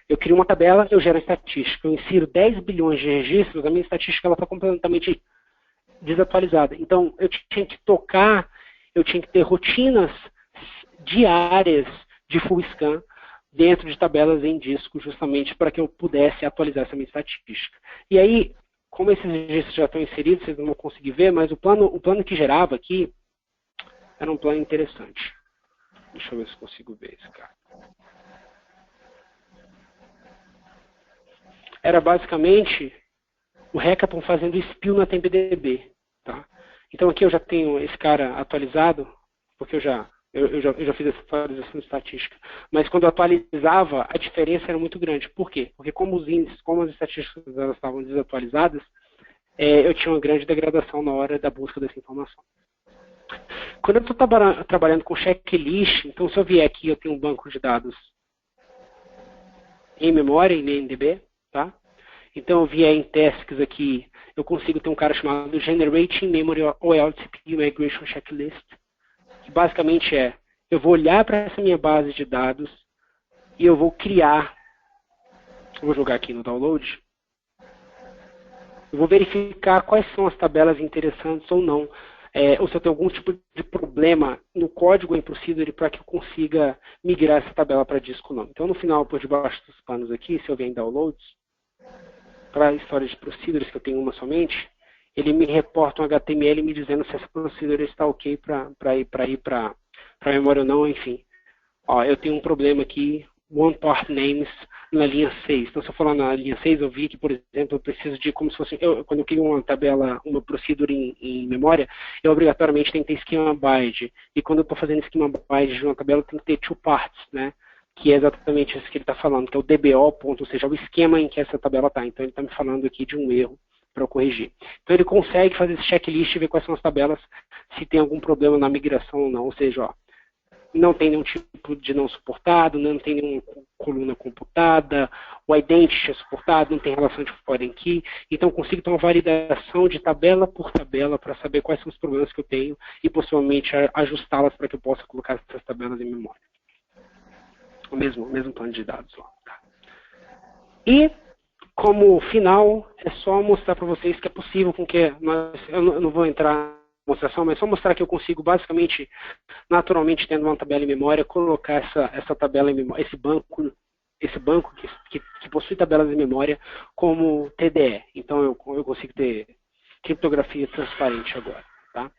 Eu crio uma tabela, eu gero a estatística, eu insiro 10 bilhões de registros, a minha estatística está completamente desatualizada. Então, eu tinha que ter rotinas diárias de full scan dentro de tabelas em disco, justamente para que eu pudesse atualizar essa minha estatística. E aí, como esses registros já estão inseridos, vocês não vão conseguir ver, mas o plano que gerava aqui era um plano interessante. Deixa eu ver se consigo ver esse cara. Era basicamente o Hackathon fazendo spill na TempDB. Tá? Então aqui eu já tenho esse cara atualizado, porque eu já fiz essa atualização estatística. Mas quando eu atualizava, a diferença era muito grande. Por quê? Porque como os índices, como as estatísticas elas estavam desatualizadas, eu tinha uma grande degradação na hora da busca dessa informação. Quando eu estou trabalhando com checklist, então se eu vier aqui, eu tenho um banco de dados em memória, em NDB, tá? Então eu vier em tasks aqui, eu consigo ter um cara chamado Generating Memory OLTP Migration Checklist, que basicamente eu vou olhar para essa minha base de dados e eu vou criar, eu vou jogar aqui no download, eu vou verificar quais são as tabelas interessantes ou não, ou se eu tenho algum tipo de problema no código em Procedure para que eu consiga migrar essa tabela para disco ou não. Então, no final, por debaixo dos panos aqui, se eu vier em Downloads, para a história de Procedures, que eu tenho uma somente, ele me reporta um HTML me dizendo se essa Procedure está ok para ir para a memória ou não, enfim. Ó, eu tenho um problema aqui, One Part Names, na linha 6. Então, se eu for lá na linha 6, eu vi que, por exemplo, eu preciso de, como se fosse, quando eu crio uma tabela, uma procedure em memória, eu obrigatoriamente tenho que ter schema byte. E quando eu estou fazendo schema byte de uma tabela, eu tenho que ter two parts, né? Que é exatamente isso que ele está falando, que é o DBO, ponto, ou seja, o esquema em que essa tabela está. Então, ele está me falando aqui de um erro para eu corrigir. Então, ele consegue fazer esse checklist e ver quais são as tabelas, se tem algum problema na migração ou não. Ou seja, ó, não tem nenhum tipo de não suportado, não tem nenhuma coluna computada, o identity é suportado, não tem relação de foreign key. Então, consigo ter uma validação de tabela por tabela para saber quais são os problemas que eu tenho e, possivelmente, ajustá-las para que eu possa colocar essas tabelas em memória. O mesmo plano de dados lá. Tá? E, como final, é só mostrar para vocês que é possível com que eu não vou entrar demonstração, mas só mostrar que eu consigo basicamente, naturalmente, tendo uma tabela em memória, colocar essa tabela em memória, esse banco que possui tabelas em memória como TDE. Então eu consigo ter criptografia transparente agora. Tá?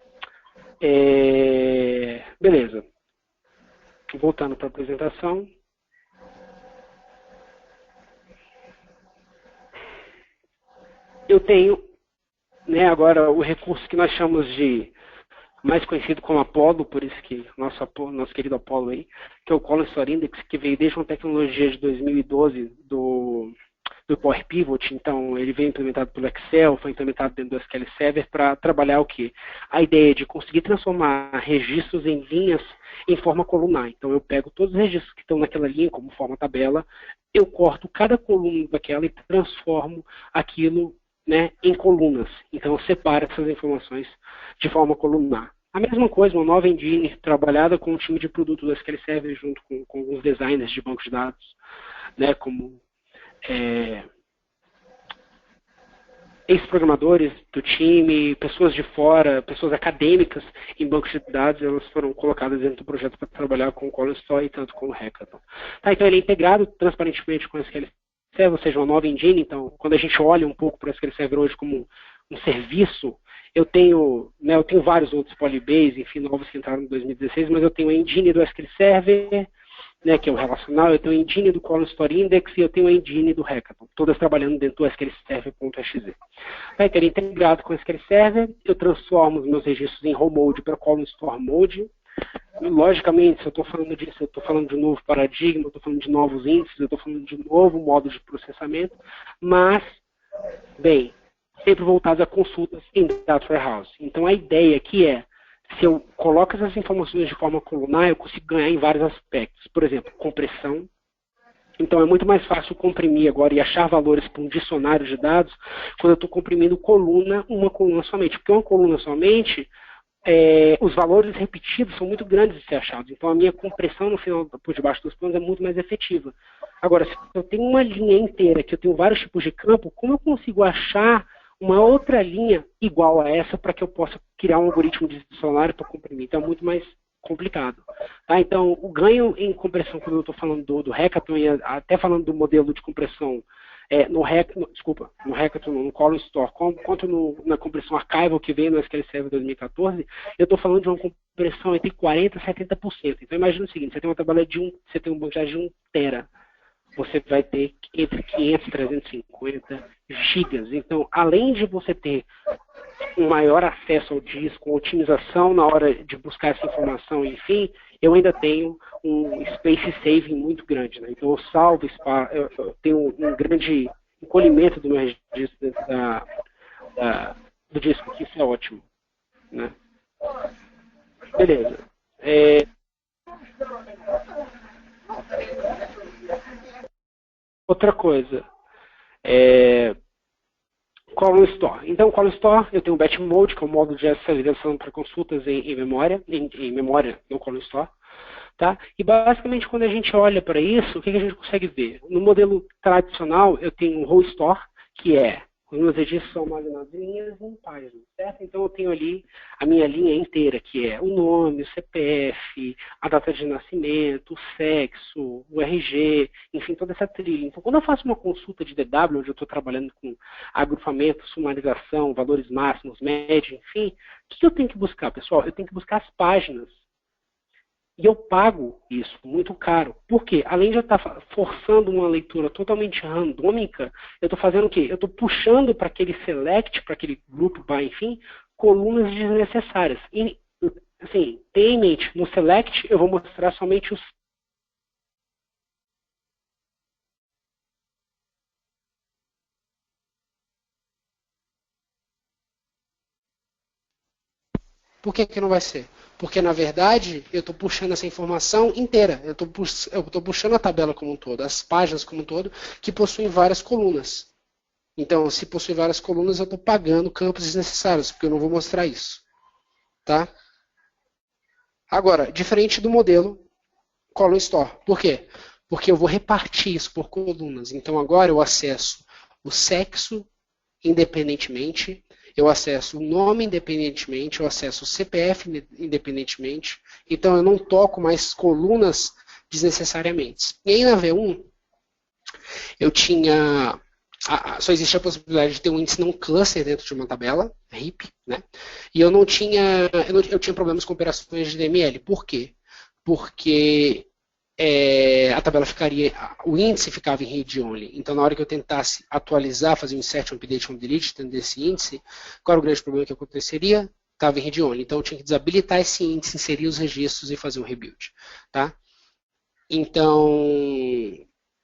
Beleza. Voltando para a apresentação. Eu tenho, né, agora o recurso que nós chamamos de, mais conhecido como Apollo, por isso que nosso querido Apollo aí, que é o Column Store Index, que veio desde uma tecnologia de 2012 do Power Pivot. Então, ele veio implementado pelo Excel, foi implementado dentro do SQL Server para trabalhar o quê? A ideia de conseguir transformar registros em linhas em forma colunar. Então, eu pego todos os registros que estão naquela linha, como forma tabela, eu corto cada coluna daquela e transformo aquilo, né, em colunas. Então, eu separo essas informações de forma colunar. A mesma coisa, uma nova engine trabalhada com um time de produto do SQL Server junto com alguns designers de banco de dados, né, como ex-programadores do time, pessoas de fora, pessoas acadêmicas em bancos de dados, elas foram colocadas dentro do projeto para trabalhar com o Column Store e tanto com o Hackathon. Tá, então ele é integrado transparentemente com o SQL Server, ou seja, uma nova engine. Então, quando a gente olha um pouco para o SQL Server hoje como um serviço, eu tenho vários outros Polybase, enfim, novos que entraram em 2016, mas eu tenho a engine do SQL Server, né, que é o relacional, eu tenho a engine do Column Store Index e eu tenho a engine do Hackathon, todas trabalhando dentro do SQL Server.exe. Vai ter integrado com o SQL Server, eu transformo os meus registros em Row Mode para Column Store Mode. Logicamente, se eu estou falando disso, eu estou falando de um novo paradigma, eu estou falando de novos índices, eu estou falando de um novo modo de processamento, mas, bem, sempre voltados a consultas em Data Warehouse. Então, a ideia aqui é, se eu coloco essas informações de forma colunar, eu consigo ganhar em vários aspectos. Por exemplo, compressão. Então, é muito mais fácil comprimir agora e achar valores para um dicionário de dados quando eu estou comprimindo uma coluna somente. Porque uma coluna somente, os valores repetidos são muito grandes de ser achados. Então, a minha compressão no final, por debaixo dos panos, é muito mais efetiva. Agora, se eu tenho uma linha inteira, que eu tenho vários tipos de campo, como eu consigo achar uma outra linha igual a essa para que eu possa criar um algoritmo de dicionário para comprimir? Então, é muito mais complicado. Tá? Então, o ganho em compressão, quando eu estou falando do Hackathon, e até falando do modelo de compressão no Hackathon, no Column Store, quanto na compressão archival que veio no SQL Server 2014, eu estou falando de uma compressão entre 40% e 70%. Então, imagina o seguinte, você tem uma tabela você tem um banco de dados de 1 tera, você vai ter entre 500 e 350 gigas. Então, além de você ter um maior acesso ao disco, otimização na hora de buscar essa informação, enfim, eu ainda tenho um space saving muito grande. Né? Então, eu salvo espaço, eu tenho um grande encolhimento do meu registro dentro do disco, que isso é ótimo. Né? Beleza. Outra coisa, Column Store. Então, Column Store, eu tenho o Batch Mode, que é o modo de validação para consultas em memória, em memória no Column Store. Tá? E basicamente quando a gente olha para isso, o que a gente consegue ver? No modelo tradicional, eu tenho um row store, que é, os meus registros são armazenados em linhas e em páginas, certo? Então eu tenho ali a minha linha inteira, que é o nome, o CPF, a data de nascimento, o sexo, o RG, enfim, toda essa trilha. Então quando eu faço uma consulta de DW, onde eu estou trabalhando com agrupamento, sumarização, valores máximos, média, enfim, o que eu tenho que buscar, pessoal? Eu tenho que buscar as páginas. E eu pago isso muito caro. Por quê? Além de eu estar forçando uma leitura totalmente randômica, eu estou fazendo o quê? Eu estou puxando para aquele select, para aquele grupo, enfim, colunas desnecessárias. E, assim, tenha em mente, no select eu vou mostrar somente os... Por que que não vai ser? Porque, na verdade, eu estou puxando essa informação inteira. Eu estou puxando a tabela como um todo, as páginas como um todo, que possuem várias colunas. Então, se possui várias colunas, eu estou pagando campos desnecessários, porque eu não vou mostrar isso. Tá? Agora, diferente do modelo Column Store. Por quê? Porque eu vou repartir isso por colunas. Então, agora eu acesso o sexo independentemente, eu acesso o nome independentemente, eu acesso o CPF independentemente, então eu não toco mais colunas desnecessariamente. E aí na V1, eu tinha, só existe a possibilidade de ter um índice não cluster dentro de uma tabela, RIP, né? E eu tinha problemas com operações de DML. Por quê? Porque a tabela ficaria, o índice ficava em read only. Então, na hora que eu tentasse atualizar, fazer um insert, um update, um delete dentro desse índice, qual era o grande problema que aconteceria? Estava em read only. Então, eu tinha que desabilitar esse índice, inserir os registros e fazer um rebuild. Tá? Então,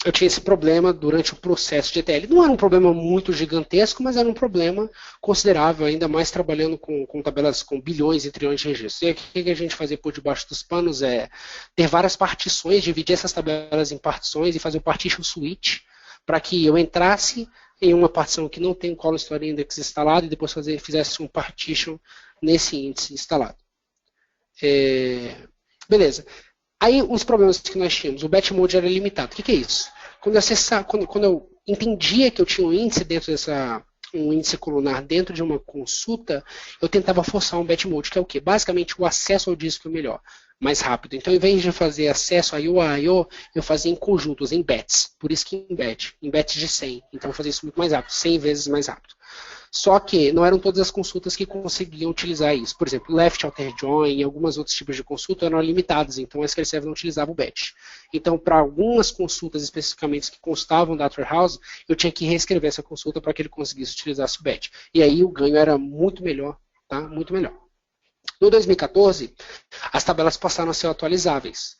eu tinha esse problema durante o processo de ETL. Não era um problema muito gigantesco, mas era um problema considerável, ainda mais trabalhando com tabelas com bilhões e trilhões de registros. E o que a gente fazia por debaixo dos panos é ter várias partições, dividir essas tabelas em partições e fazer um partition switch para que eu entrasse em uma partição que não tem um column story index instalado e depois fizesse um partition nesse índice instalado. Beleza. Aí, os problemas que nós tínhamos, o batch mode era limitado. O que é isso? Quando eu entendia que eu tinha um índice um índice colunar dentro de uma consulta, eu tentava forçar um batch mode, que é o quê? Basicamente, o acesso ao disco melhor, mais rápido. Então, em vez de fazer acesso a I/O a I/O, eu fazia em conjuntos, em batches. Por isso que em batch de 100. Então, eu fazia isso muito mais rápido, 100 vezes mais rápido. Só que não eram todas as consultas que conseguiam utilizar isso. Por exemplo, left outer join e alguns outros tipos de consulta eram limitadas, então o SQL Server não utilizava o batch. Então, para algumas consultas especificamente que constavam da warehouse, eu tinha que reescrever essa consulta para que ele conseguisse utilizar o batch. E aí o ganho era muito melhor, tá? Muito melhor. No 2014, as tabelas passaram a ser atualizáveis.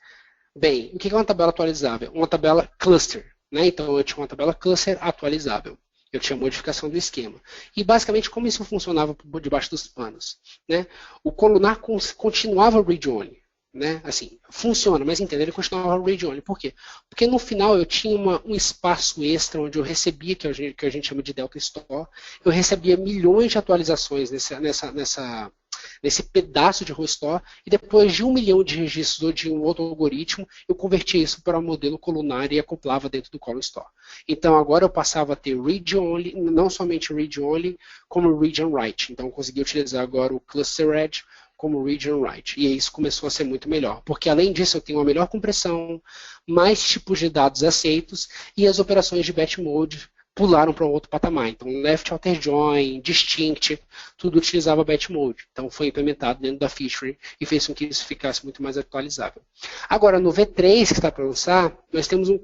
Bem, o que é uma tabela atualizável? Uma tabela cluster, né? Então eu tinha uma tabela cluster atualizável. Eu tinha modificação do esquema. E basicamente como isso funcionava por debaixo dos panos? Né? O colunar continuava read-only. Né? Assim, funciona, mas entenda, ele continuava read-only. Por quê? Porque no final eu tinha um espaço extra onde eu recebia, que a gente chama de Delta Store, eu recebia milhões de atualizações nesse pedaço de row store, e depois de 1 milhão de registros ou de um outro algoritmo, eu convertia isso para um modelo colunar e acoplava dentro do column store. Então agora eu passava a ter read-only, não somente read-only, como read and write. Então eu consegui utilizar agora o cluster edge como read and write. E isso começou a ser muito melhor, porque além disso eu tenho uma melhor compressão, mais tipos de dados aceitos, e as operações de batch mode pularam para um outro patamar. Então, left outer join, distinct, tudo utilizava batch mode. Então, foi implementado dentro da feature e fez com que isso ficasse muito mais atualizável. Agora, no V3 que está para lançar, nós temos um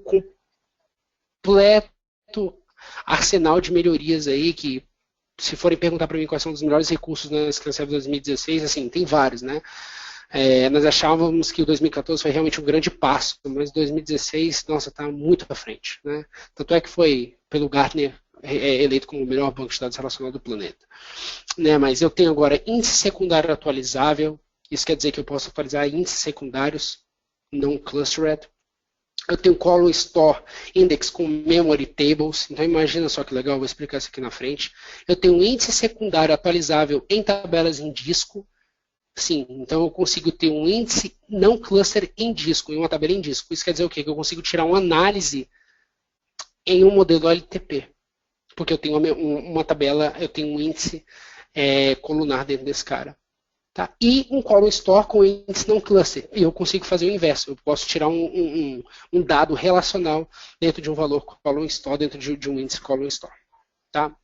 completo arsenal de melhorias aí que, se forem perguntar para mim quais são os melhores recursos na SQL Server 2016, assim, tem vários, né? Nós achávamos que o 2014 foi realmente um grande passo, mas 2016, nossa, está muito à frente. Né? Tanto é que foi, pelo Gartner, eleito como o melhor banco de dados relacional do planeta. Né? Mas eu tenho agora índice secundário atualizável, isso quer dizer que eu posso atualizar índices secundários, não clustered. Eu tenho column store index com memory tables, então imagina só que legal, vou explicar isso aqui na frente. Eu tenho um índice secundário atualizável em tabelas em disco. Sim, então eu consigo ter um índice não cluster em disco, em uma tabela em disco. Isso quer dizer o quê? Que eu consigo tirar uma análise em um modelo LTP. Porque eu tenho uma tabela, eu tenho um índice colunar dentro desse cara. Tá? E um column store com índice não cluster. E eu consigo fazer o inverso. Eu posso tirar um dado relacional dentro de um valor column store, dentro de um índice column store. Tá?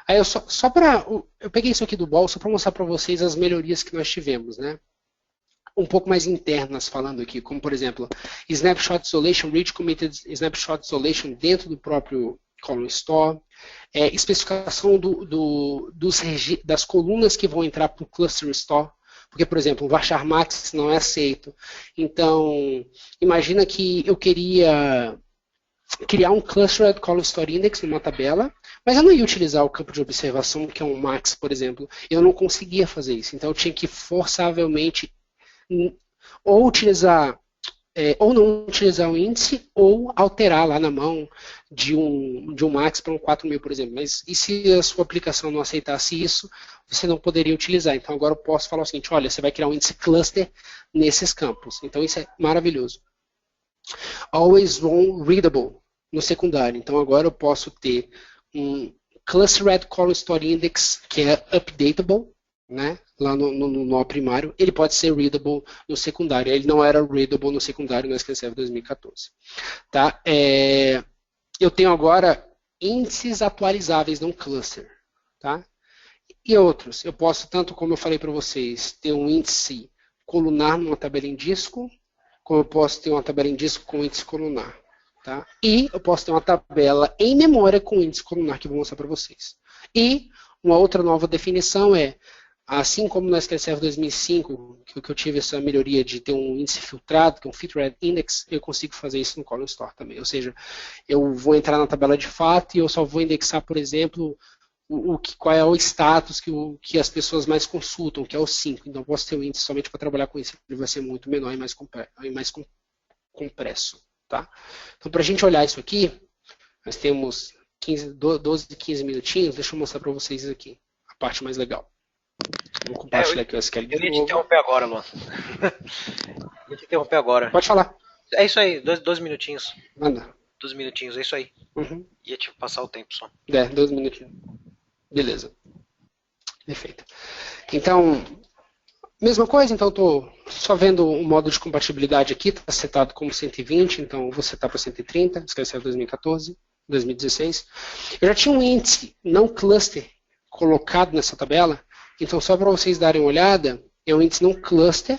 Aí eu peguei isso aqui do Bol só para mostrar para vocês as melhorias que nós tivemos, né? Um pouco mais internas falando aqui, como por exemplo, Snapshot Isolation, Read Committed Snapshot Isolation dentro do próprio column store, especificação das colunas que vão entrar para o cluster store, porque, por exemplo, o varchar max não é aceito. Então, imagina que eu queria criar um clustered column store index numa tabela, mas eu não ia utilizar o campo de observação, que é um max, por exemplo. Eu não conseguia fazer isso. Então, eu tinha que forçavelmente ou utilizar ou não utilizar o índice, ou alterar lá na mão de um max para um 4000, por exemplo. Mas e se a sua aplicação não aceitasse isso, você não poderia utilizar. Então agora eu posso falar o seguinte, olha, você vai criar um índice cluster nesses campos. Então isso é maravilhoso. Always on readable no secundário. Então agora eu posso ter um clustered column store index que é updatable, né? Lá no primário, ele pode ser readable no secundário. Ele não era readable no secundário no SQL Server 2014. Tá? Eu tenho agora índices atualizáveis num cluster. Tá? E outros. Eu posso, tanto como eu falei para vocês, ter um índice colunar numa tabela em disco, como eu posso ter uma tabela em disco com índice colunar. Tá? E eu posso ter uma tabela em memória com índice colunar, que eu vou mostrar para vocês. E uma outra nova definição assim como no SQL Server 2005, que eu tive essa melhoria de ter um índice filtrado, que é um filtered index, eu consigo fazer isso no column store também. Ou seja, eu vou entrar na tabela de fato e eu só vou indexar, por exemplo, qual é o status que as pessoas mais consultam, que é o 5. Então eu posso ter um índice somente para trabalhar com isso. Ele vai ser muito menor e mais compresso. Tá? Então, para a gente olhar isso aqui, nós temos 12, 15 minutinhos. Deixa eu mostrar para vocês aqui, a parte mais legal. Vou compartilhar aqui o SQL de novo. Eu ia te interromper agora, Luan. Vou te interromper agora. Pode falar. É isso aí, 2 minutinhos. Manda. 2 minutinhos, é isso aí. Uhum. Ia te passar o tempo só. 2 minutinhos. Beleza. Perfeito. Então, mesma coisa, então estou só vendo o modo de compatibilidade aqui, está setado como 120, então eu vou setar para 130, SQL Server 2014, 2016. Eu já tinha um índice não cluster colocado nessa tabela. Então, só para vocês darem uma olhada, é um índice não cluster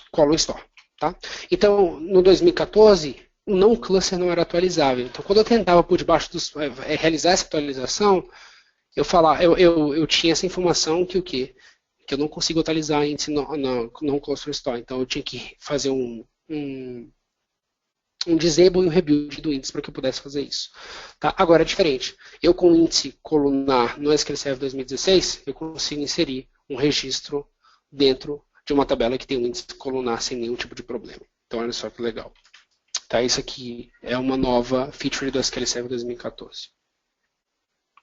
column store. Tá? Então, no 2014, o não cluster não era atualizável. Então, quando eu tentava por debaixo realizar essa atualização, eu tinha essa informação que o quê? Que eu não consigo atualizar índice não cluster store. Então, eu tinha que fazer um disable e um rebuild do índice para que eu pudesse fazer isso. Tá? Agora é diferente. Eu com o índice colunar no SQL Server 2016, eu consigo inserir um registro dentro de uma tabela que tem um índice colunar sem nenhum tipo de problema. Então olha só que legal. Tá? Isso aqui é uma nova feature do SQL Server 2014.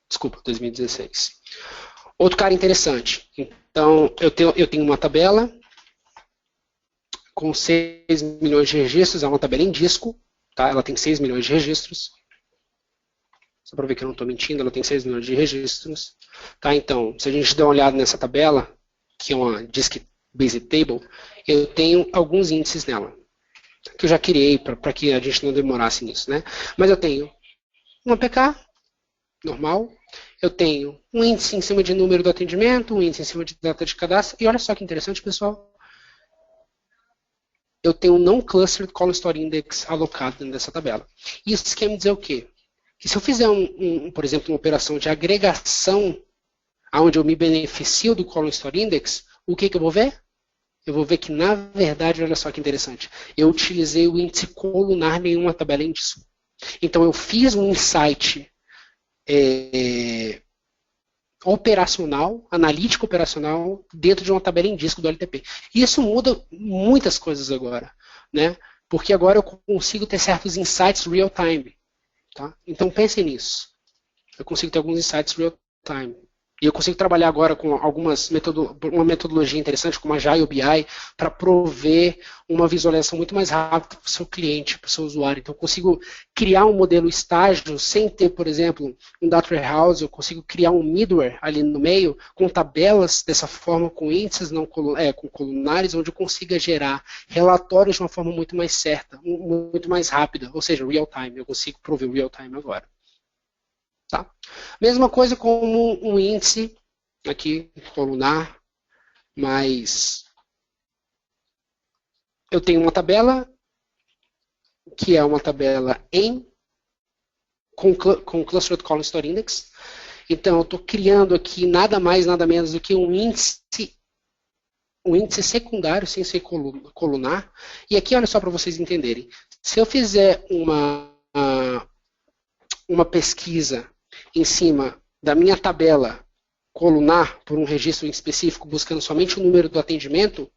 Desculpa, 2016. Outro cara interessante. Então eu tenho uma tabela com 6 milhões de registros, é uma tabela em disco, tá? Ela tem 6 milhões de registros. Só para ver que eu não estou mentindo, ela tem 6 milhões de registros. Tá? Então, se a gente der uma olhada nessa tabela, que é uma Disk Based Table, eu tenho alguns índices nela, que eu já criei para que a gente não demorasse nisso. Né? Mas eu tenho um APK, normal, eu tenho um índice em cima de número do atendimento, um índice em cima de data de cadastro, e olha só que interessante, pessoal, eu tenho um não clustered column store index alocado dentro dessa tabela. Isso quer me dizer o quê? Que se eu fizer, por exemplo, uma operação de agregação, onde eu me beneficio do column store index, o que eu vou ver? Eu vou ver que, na verdade, olha só que interessante, eu utilizei o índice colunar em uma tabela em disco. Então, eu fiz um insight operacional, analítico operacional, dentro de uma tabela em disco do LTP. E isso muda muitas coisas agora, né? Porque agora eu consigo ter certos insights real time. Tá? Então pensem nisso. Eu consigo ter alguns insights real time. E eu consigo trabalhar agora com uma metodologia interessante, como a Agile BI, para prover uma visualização muito mais rápida para o seu cliente, para o seu usuário. Então, eu consigo criar um modelo estágio sem ter, por exemplo, um data warehouse, eu consigo criar um middleware ali no meio, com tabelas dessa forma, com índices, com colunares, onde eu consiga gerar relatórios de uma forma muito mais certa, muito mais rápida, ou seja, real time. Eu consigo prover real time agora. Tá? Mesma coisa com um índice aqui, colunar, mas eu tenho uma tabela que é uma tabela com Clustered Column Store Index. Então, eu estou criando aqui nada mais, nada menos do que um índice secundário, sem ser colunar. E aqui, olha só para vocês entenderem. Se eu fizer uma pesquisa em cima da minha tabela colunar por um registro específico, buscando somente o número do atendimento,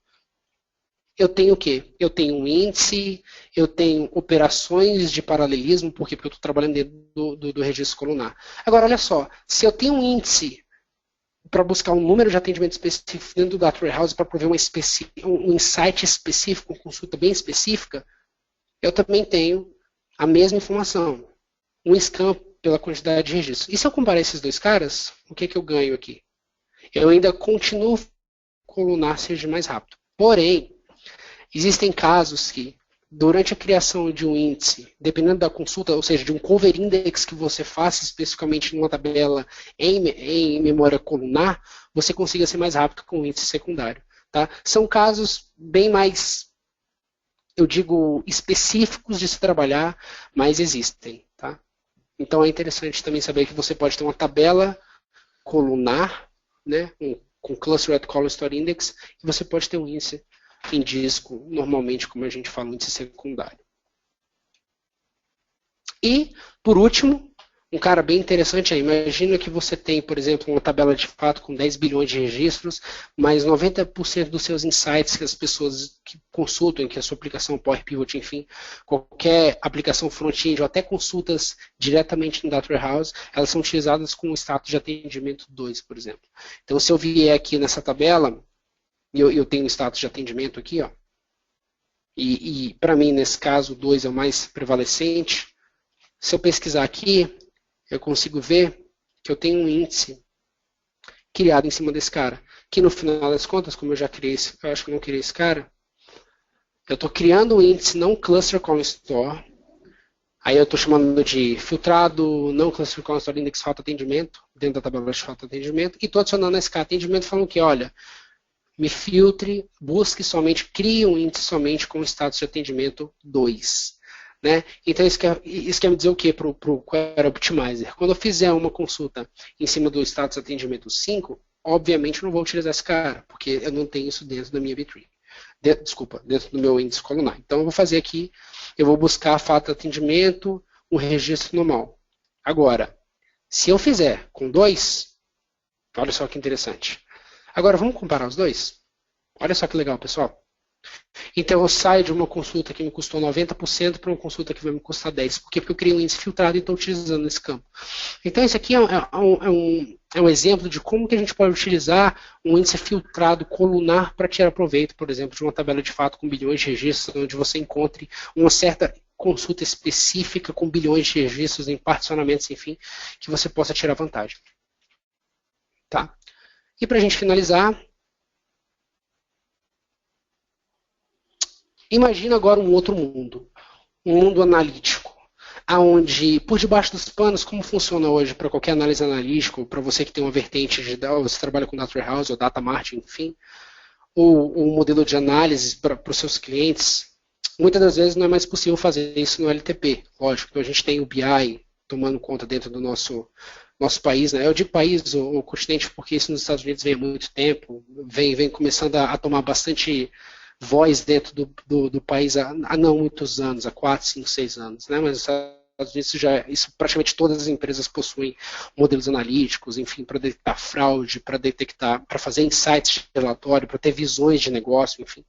eu tenho o quê? Eu tenho um índice, eu tenho operações de paralelismo, porque eu estou trabalhando dentro do registro colunar. Agora, olha só, se eu tenho um índice para buscar um número de atendimento específico dentro do Data Warehouse para prover um insight específico, uma consulta bem específica, eu também tenho a mesma informação, um scan pela quantidade de registros. E se eu comparar esses dois caras, o que eu ganho aqui? Eu ainda continuo colunar seja mais rápido. Porém, existem casos que, durante a criação de um índice, dependendo da consulta, ou seja, de um cover index que você faça especificamente numa tabela em memória colunar, você consiga ser mais rápido com o índice secundário. Tá? São casos bem mais, eu digo, específicos de se trabalhar, mas existem. Tá? Então é interessante também saber que você pode ter uma tabela colunar, né, com Clustered Column Store Index, e você pode ter um índice em disco, normalmente, como a gente fala, um índice secundário. E, por último, um cara bem interessante é, imagina que você tem, por exemplo, uma tabela de fato com 10 bilhões de registros, mas 90% dos seus insights que as pessoas que consultam, que a sua aplicação Power Pivot, enfim, qualquer aplicação front-end ou até consultas diretamente no Data Warehouse, elas são utilizadas com o status de atendimento 2, por exemplo. Então, se eu vier aqui nessa tabela, eu tenho um status de atendimento aqui, ó, e para mim, nesse caso, o 2 é o mais prevalecente. Se eu pesquisar aqui, eu consigo ver que eu tenho um índice criado em cima desse cara. Que no final das contas, como eu já criei, eu acho que eu não criei esse cara, eu estou criando um índice não Cluster Column Store, aí eu estou chamando de filtrado, não Cluster Column Store Index Falta Atendimento, dentro da tabela de falta atendimento, e estou adicionando esse cara atendimento falando que, olha, me filtre, busque somente, crie um índice somente com status de atendimento 2. Né? Então isso quer me dizer o que para o Query Optimizer? Quando eu fizer uma consulta em cima do status de atendimento 5, obviamente eu não vou utilizar esse cara, porque eu não tenho isso dentro da minha B-Tree. Dentro do meu índice colunar. Então eu vou fazer aqui, eu vou buscar a falta de atendimento, um registro normal. Agora, se eu fizer com 2, olha só que interessante. Agora vamos comparar os dois? Olha só que legal, pessoal. Então eu saio de uma consulta que me custou 90% para uma consulta que vai me custar 10%. Por quê? Porque eu criei um índice filtrado e estou utilizando esse campo. Então esse aqui é um exemplo de como que a gente pode utilizar um índice filtrado colunar para tirar proveito, por exemplo, de uma tabela de fato com bilhões de registros, onde você encontre uma certa consulta específica com bilhões de registros em particionamentos, enfim, que você possa tirar vantagem. Tá? E para a gente finalizar, imagina agora um outro mundo, um mundo analítico, onde por debaixo dos panos, como funciona hoje para qualquer análise analítica, para você que tem uma vertente de você trabalha com Data Warehouse ou Data Mart, enfim, ou um modelo de análise para os seus clientes, muitas das vezes não é mais possível fazer isso no LTP. Lógico, então a gente tem o BI tomando conta dentro do nosso país, né? Eu digo país ou continente porque isso nos Estados Unidos vem há muito tempo, vem começando a tomar bastante voz dentro do país há não muitos anos, há 4, 5, 6 anos, né? Mas nos Estados Unidos isso praticamente todas as empresas possuem modelos analíticos, enfim, para detectar fraude, para fazer insights de relatório, para ter visões de negócio, enfim.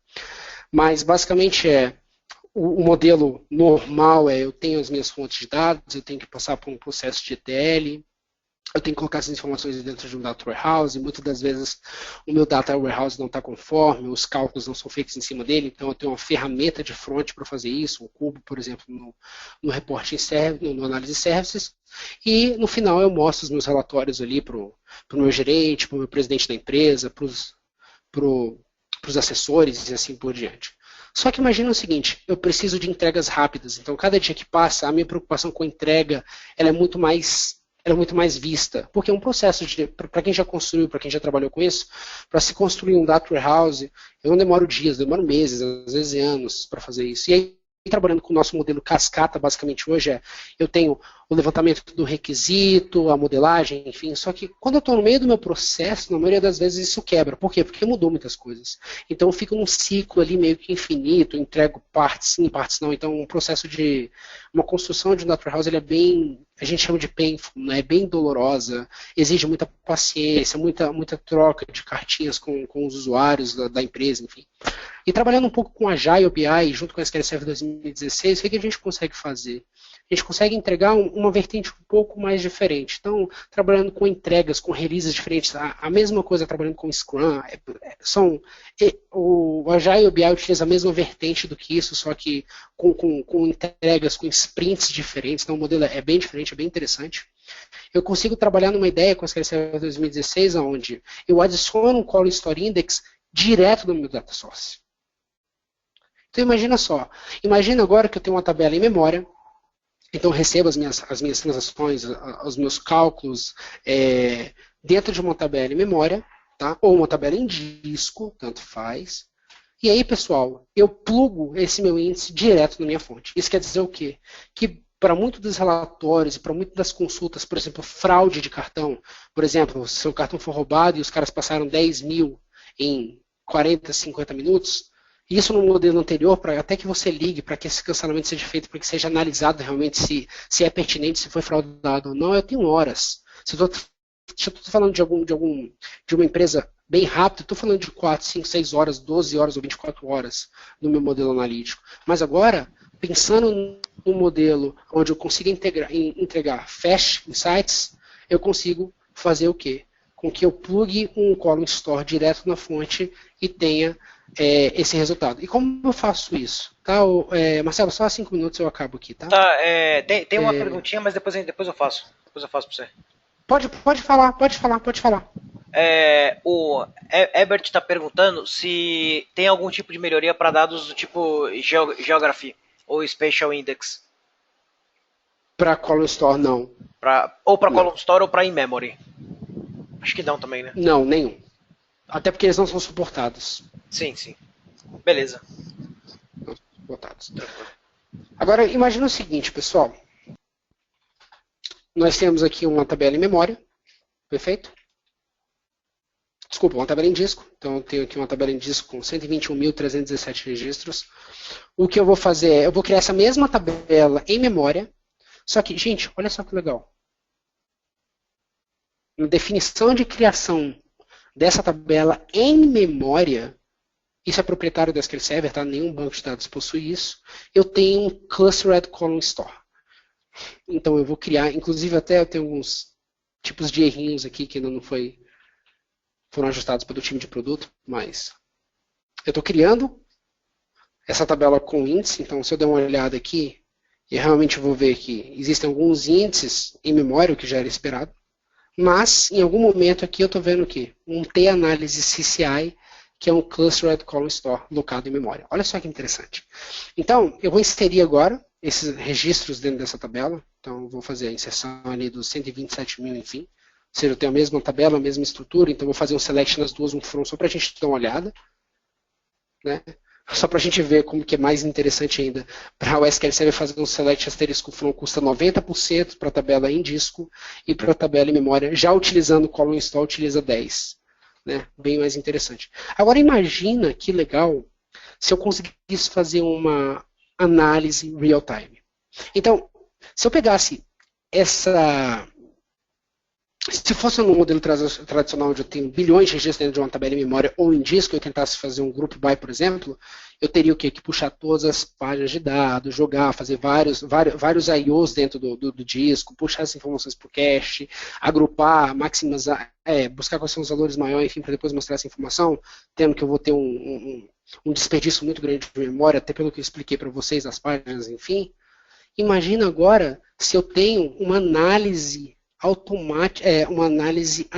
Mas basicamente o modelo normal eu tenho as minhas fontes de dados, eu tenho que passar por um processo de ETL, eu tenho que colocar essas informações dentro de um data warehouse, e muitas das vezes o meu data warehouse não está conforme, os cálculos não são feitos em cima dele, então eu tenho uma ferramenta de front para fazer isso, um cubo, por exemplo, no reporting service, no análise services, e no final eu mostro os meus relatórios ali para o meu gerente, para o meu presidente da empresa, para os assessores e assim por diante. Só que imagina o seguinte, eu preciso de entregas rápidas, então cada dia que passa, a minha preocupação com a entrega ela é muito mais vista, porque é um processo para quem já construiu, para quem já trabalhou com isso, para se construir um data warehouse, eu não demoro dias, demoro meses, às vezes anos para fazer isso. E aí, trabalhando com o nosso modelo cascata, basicamente hoje eu tenho o levantamento do requisito, a modelagem, enfim, só que quando eu estou no meio do meu processo, na maioria das vezes isso quebra. Por quê? Porque mudou muitas coisas. Então eu fico num ciclo ali meio que infinito, entrego partes sim, partes não. Então um processo de uma construção de um data warehouse, ele é bem, a gente chama de painful, né? É bem dolorosa, exige muita paciência, muita troca de cartinhas com os usuários da empresa, enfim. E trabalhando um pouco com Agile BI, junto com a SQL Server 2016, o que a gente consegue fazer? A gente consegue entregar uma vertente um pouco mais diferente. Então, trabalhando com entregas, com releases diferentes, a mesma coisa trabalhando com Scrum, o Agile BI utiliza a mesma vertente do que isso, só que com entregas, com sprints diferentes, então o modelo é bem diferente, é bem interessante. Eu consigo trabalhar numa ideia com a SQL Server 2016, onde eu adiciono um Column Store Index direto no meu data source. Então imagina só, imagina agora que eu tenho uma tabela em memória, então eu recebo as minhas transações, os meus cálculos dentro de uma tabela em memória, tá? Ou uma tabela em disco, tanto faz. E aí, pessoal, eu plugo esse meu índice direto na minha fonte. Isso quer dizer o quê? Que para muitos dos relatórios e para muitas das consultas, por exemplo, fraude de cartão, por exemplo, se o seu cartão for roubado e os caras passaram 10 mil em 40, 50 minutos, isso no modelo anterior, até que você ligue para que esse cancelamento seja feito, para que seja analisado realmente se é pertinente, se foi fraudado ou não, eu tenho horas. Se eu estou falando de uma empresa bem rápida, estou falando de 4, 5, 6 horas, 12 horas ou 24 horas no meu modelo analítico. Mas agora, pensando no modelo onde eu consigo entregar fast insights, eu consigo fazer o quê? Com que eu plugue um column store direto na fonte e tenha esse resultado. E como eu faço isso? Tá, Marcelo, só 5 minutos eu acabo aqui, tá? Tá, tem uma perguntinha, mas depois eu faço. Depois eu faço para você. Pode falar. O Ebert está perguntando se tem algum tipo de melhoria para dados do tipo Geography ou Spatial Index. Para Column Store, não. Ou para Column Store ou para In-Memory. Acho que não também, né? Não, nenhum. Até porque eles não são suportados. Sim. Beleza. Não são suportados. Agora, imagina o seguinte, pessoal. Nós temos aqui uma tabela em memória. Perfeito? Desculpa, uma tabela em disco. Então, eu tenho aqui uma tabela em disco com 121.317 registros. O que eu vou fazer eu vou criar essa mesma tabela em memória. Só que, gente, olha só que legal. Na definição de criação dessa tabela em memória, isso é proprietário do SQL Server, tá? Nenhum banco de dados possui isso. Eu tenho um Clustered Column Store. Então eu vou criar, inclusive até eu tenho alguns tipos de errinhos aqui que ainda não foram ajustados pelo time de produto, mas eu estou criando essa tabela com índice, então se eu der uma olhada aqui, eu realmente vou ver que existem alguns índices em memória, o que já era esperado, mas em algum momento aqui eu estou vendo que um T-Analysis CCI, que é um Clustered Column Store locado em memória. Olha só que interessante. Então, eu vou inserir agora esses registros dentro dessa tabela. Então, eu vou fazer a inserção ali dos 127 mil, enfim. Ou seja, eu tenho a mesma tabela, a mesma estrutura, então eu vou fazer um select nas duas, um from, só para a gente dar uma olhada. Né? Só para a gente ver como que é mais interessante ainda. Para o SQL Server fazer um select asterisco from custa 90% para a tabela em disco e para a tabela em memória, já utilizando o column install, utiliza 10%. Né? Bem mais interessante. Agora imagina que legal se eu conseguisse fazer uma análise real time. Então, se eu pegasse essa Se fosse no modelo tradicional onde eu tenho bilhões de registros dentro de uma tabela em memória ou em disco, eu tentasse fazer um group by, por exemplo, eu teria o quê? Que puxar todas as páginas de dados, jogar, fazer vários IOs dentro do disco, puxar as informações para o cache, agrupar, maximizar, buscar quais são os valores maiores, enfim, para depois mostrar essa informação, tendo que eu vou ter um desperdício muito grande de memória, até pelo que eu expliquei para vocês, as páginas, enfim. Imagina agora se eu tenho uma análise automática, uma análise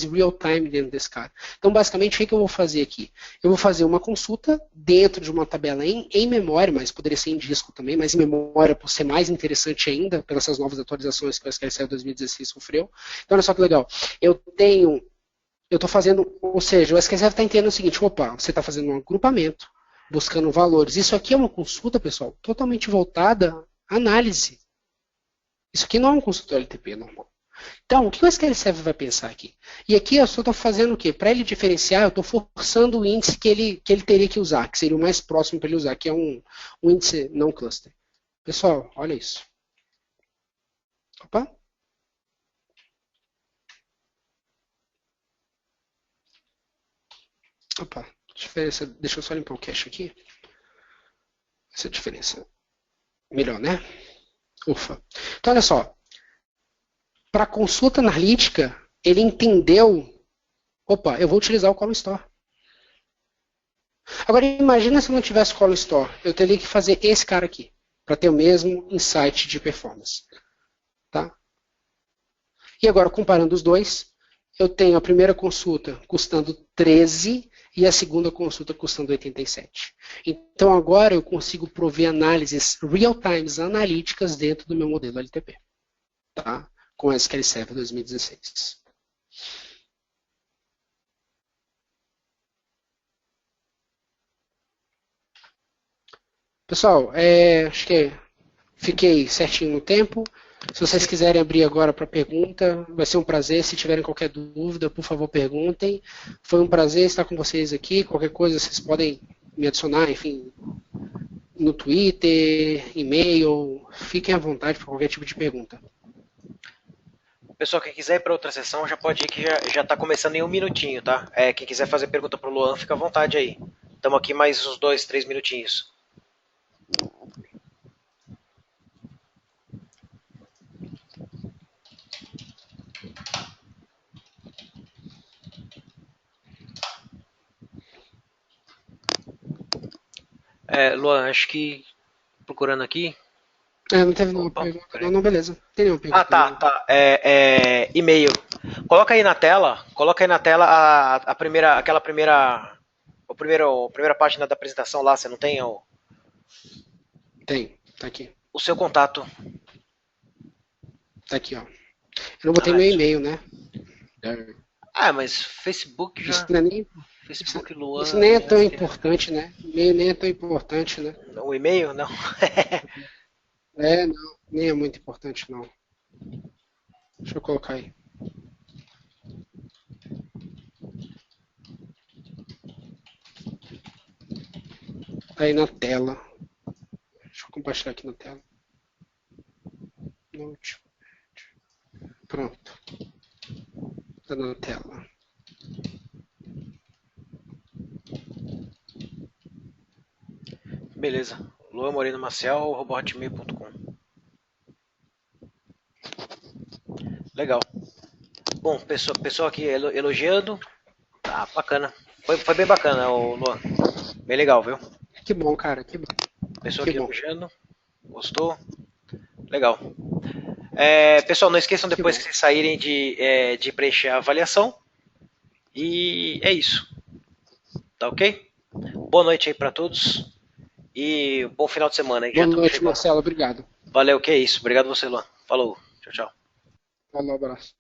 real-time dentro desse cara. Então, basicamente, o que eu vou fazer aqui? Eu vou fazer uma consulta dentro de uma tabela em memória, mas poderia ser em disco também, mas em memória, por ser mais interessante ainda, pelas essas novas atualizações que o SQL Server 2016 sofreu. Então, olha só que legal. Eu estou fazendo, ou seja, o SQL Server está entendendo o seguinte, opa, você está fazendo um agrupamento, buscando valores. Isso aqui é uma consulta, pessoal, totalmente voltada à análise. Isso aqui não é um consultor LTP normal. Então, o que o SQL Server vai pensar aqui? E aqui eu só estou fazendo o quê? Para ele diferenciar, eu estou forçando o índice que ele teria que usar, que seria o mais próximo para ele usar, que é um índice não cluster. Pessoal, olha isso. Opa. Opa, diferença. Deixa eu só limpar o cache aqui. Essa diferença. Melhor, né? Ufa. Então, olha só. Para consulta analítica, ele entendeu, opa, eu vou utilizar o column store. Agora, imagina se eu não tivesse column store. Eu teria que fazer esse cara aqui, para ter o mesmo insight de performance. Tá? E agora, comparando os dois, eu tenho a primeira consulta custando 13 e a segunda consulta custando 87. Então, agora eu consigo prover análises real-time analíticas dentro do meu modelo LTP. Tá? Com o SQL Server 2016. Pessoal, acho que fiquei certinho no tempo. Se vocês quiserem abrir agora para pergunta, vai ser um prazer. Se tiverem qualquer dúvida, por favor, perguntem. Foi um prazer estar com vocês aqui. Qualquer coisa, vocês podem me adicionar, enfim, no Twitter, e-mail. Fiquem à vontade para qualquer tipo de pergunta. Pessoal, quem quiser ir para outra sessão já pode ir, que já está começando em um minutinho, tá? Quem quiser fazer pergunta para o Luan, fica à vontade aí. Estamos aqui mais uns 2, 3 minutinhos. Luan, acho que procurando aqui. Não teve nenhuma pergunta. Não, beleza. Tem nenhuma pergunta. Tá. E-mail. Coloca aí na tela a primeira página da apresentação lá, você não tem? Tem, tá aqui. O seu contato. Tá aqui, ó. Eu não botei meu e-mail, né? Mas Facebook já... Isso não é nem... Facebook, Luan... Isso nem é tão importante, né? E-mail nem é tão importante, né? O e-mail, não. Não, nem é muito importante, não. Deixa eu colocar aí. Tá aí na tela. Deixa eu compartilhar aqui na tela. Note. Pronto. Tá na tela. Beleza. luamorenomaciel@hotmail.com. Legal. Bom, pessoal aqui elogiando. Tá bacana. Foi bem bacana, Luan. Bem legal, viu? Que bom, cara. Que bom. Pessoal aqui elogiando. Gostou? Legal. Pessoal, não esqueçam depois que vocês saírem de preencher a avaliação. E é isso. Tá ok? Boa noite aí pra todos. E bom final de semana. Hein? Boa noite, Marcelo. Obrigado. Valeu, que é isso. Obrigado a você, Luan. Falou. Tchau, tchau. Falou, abraço.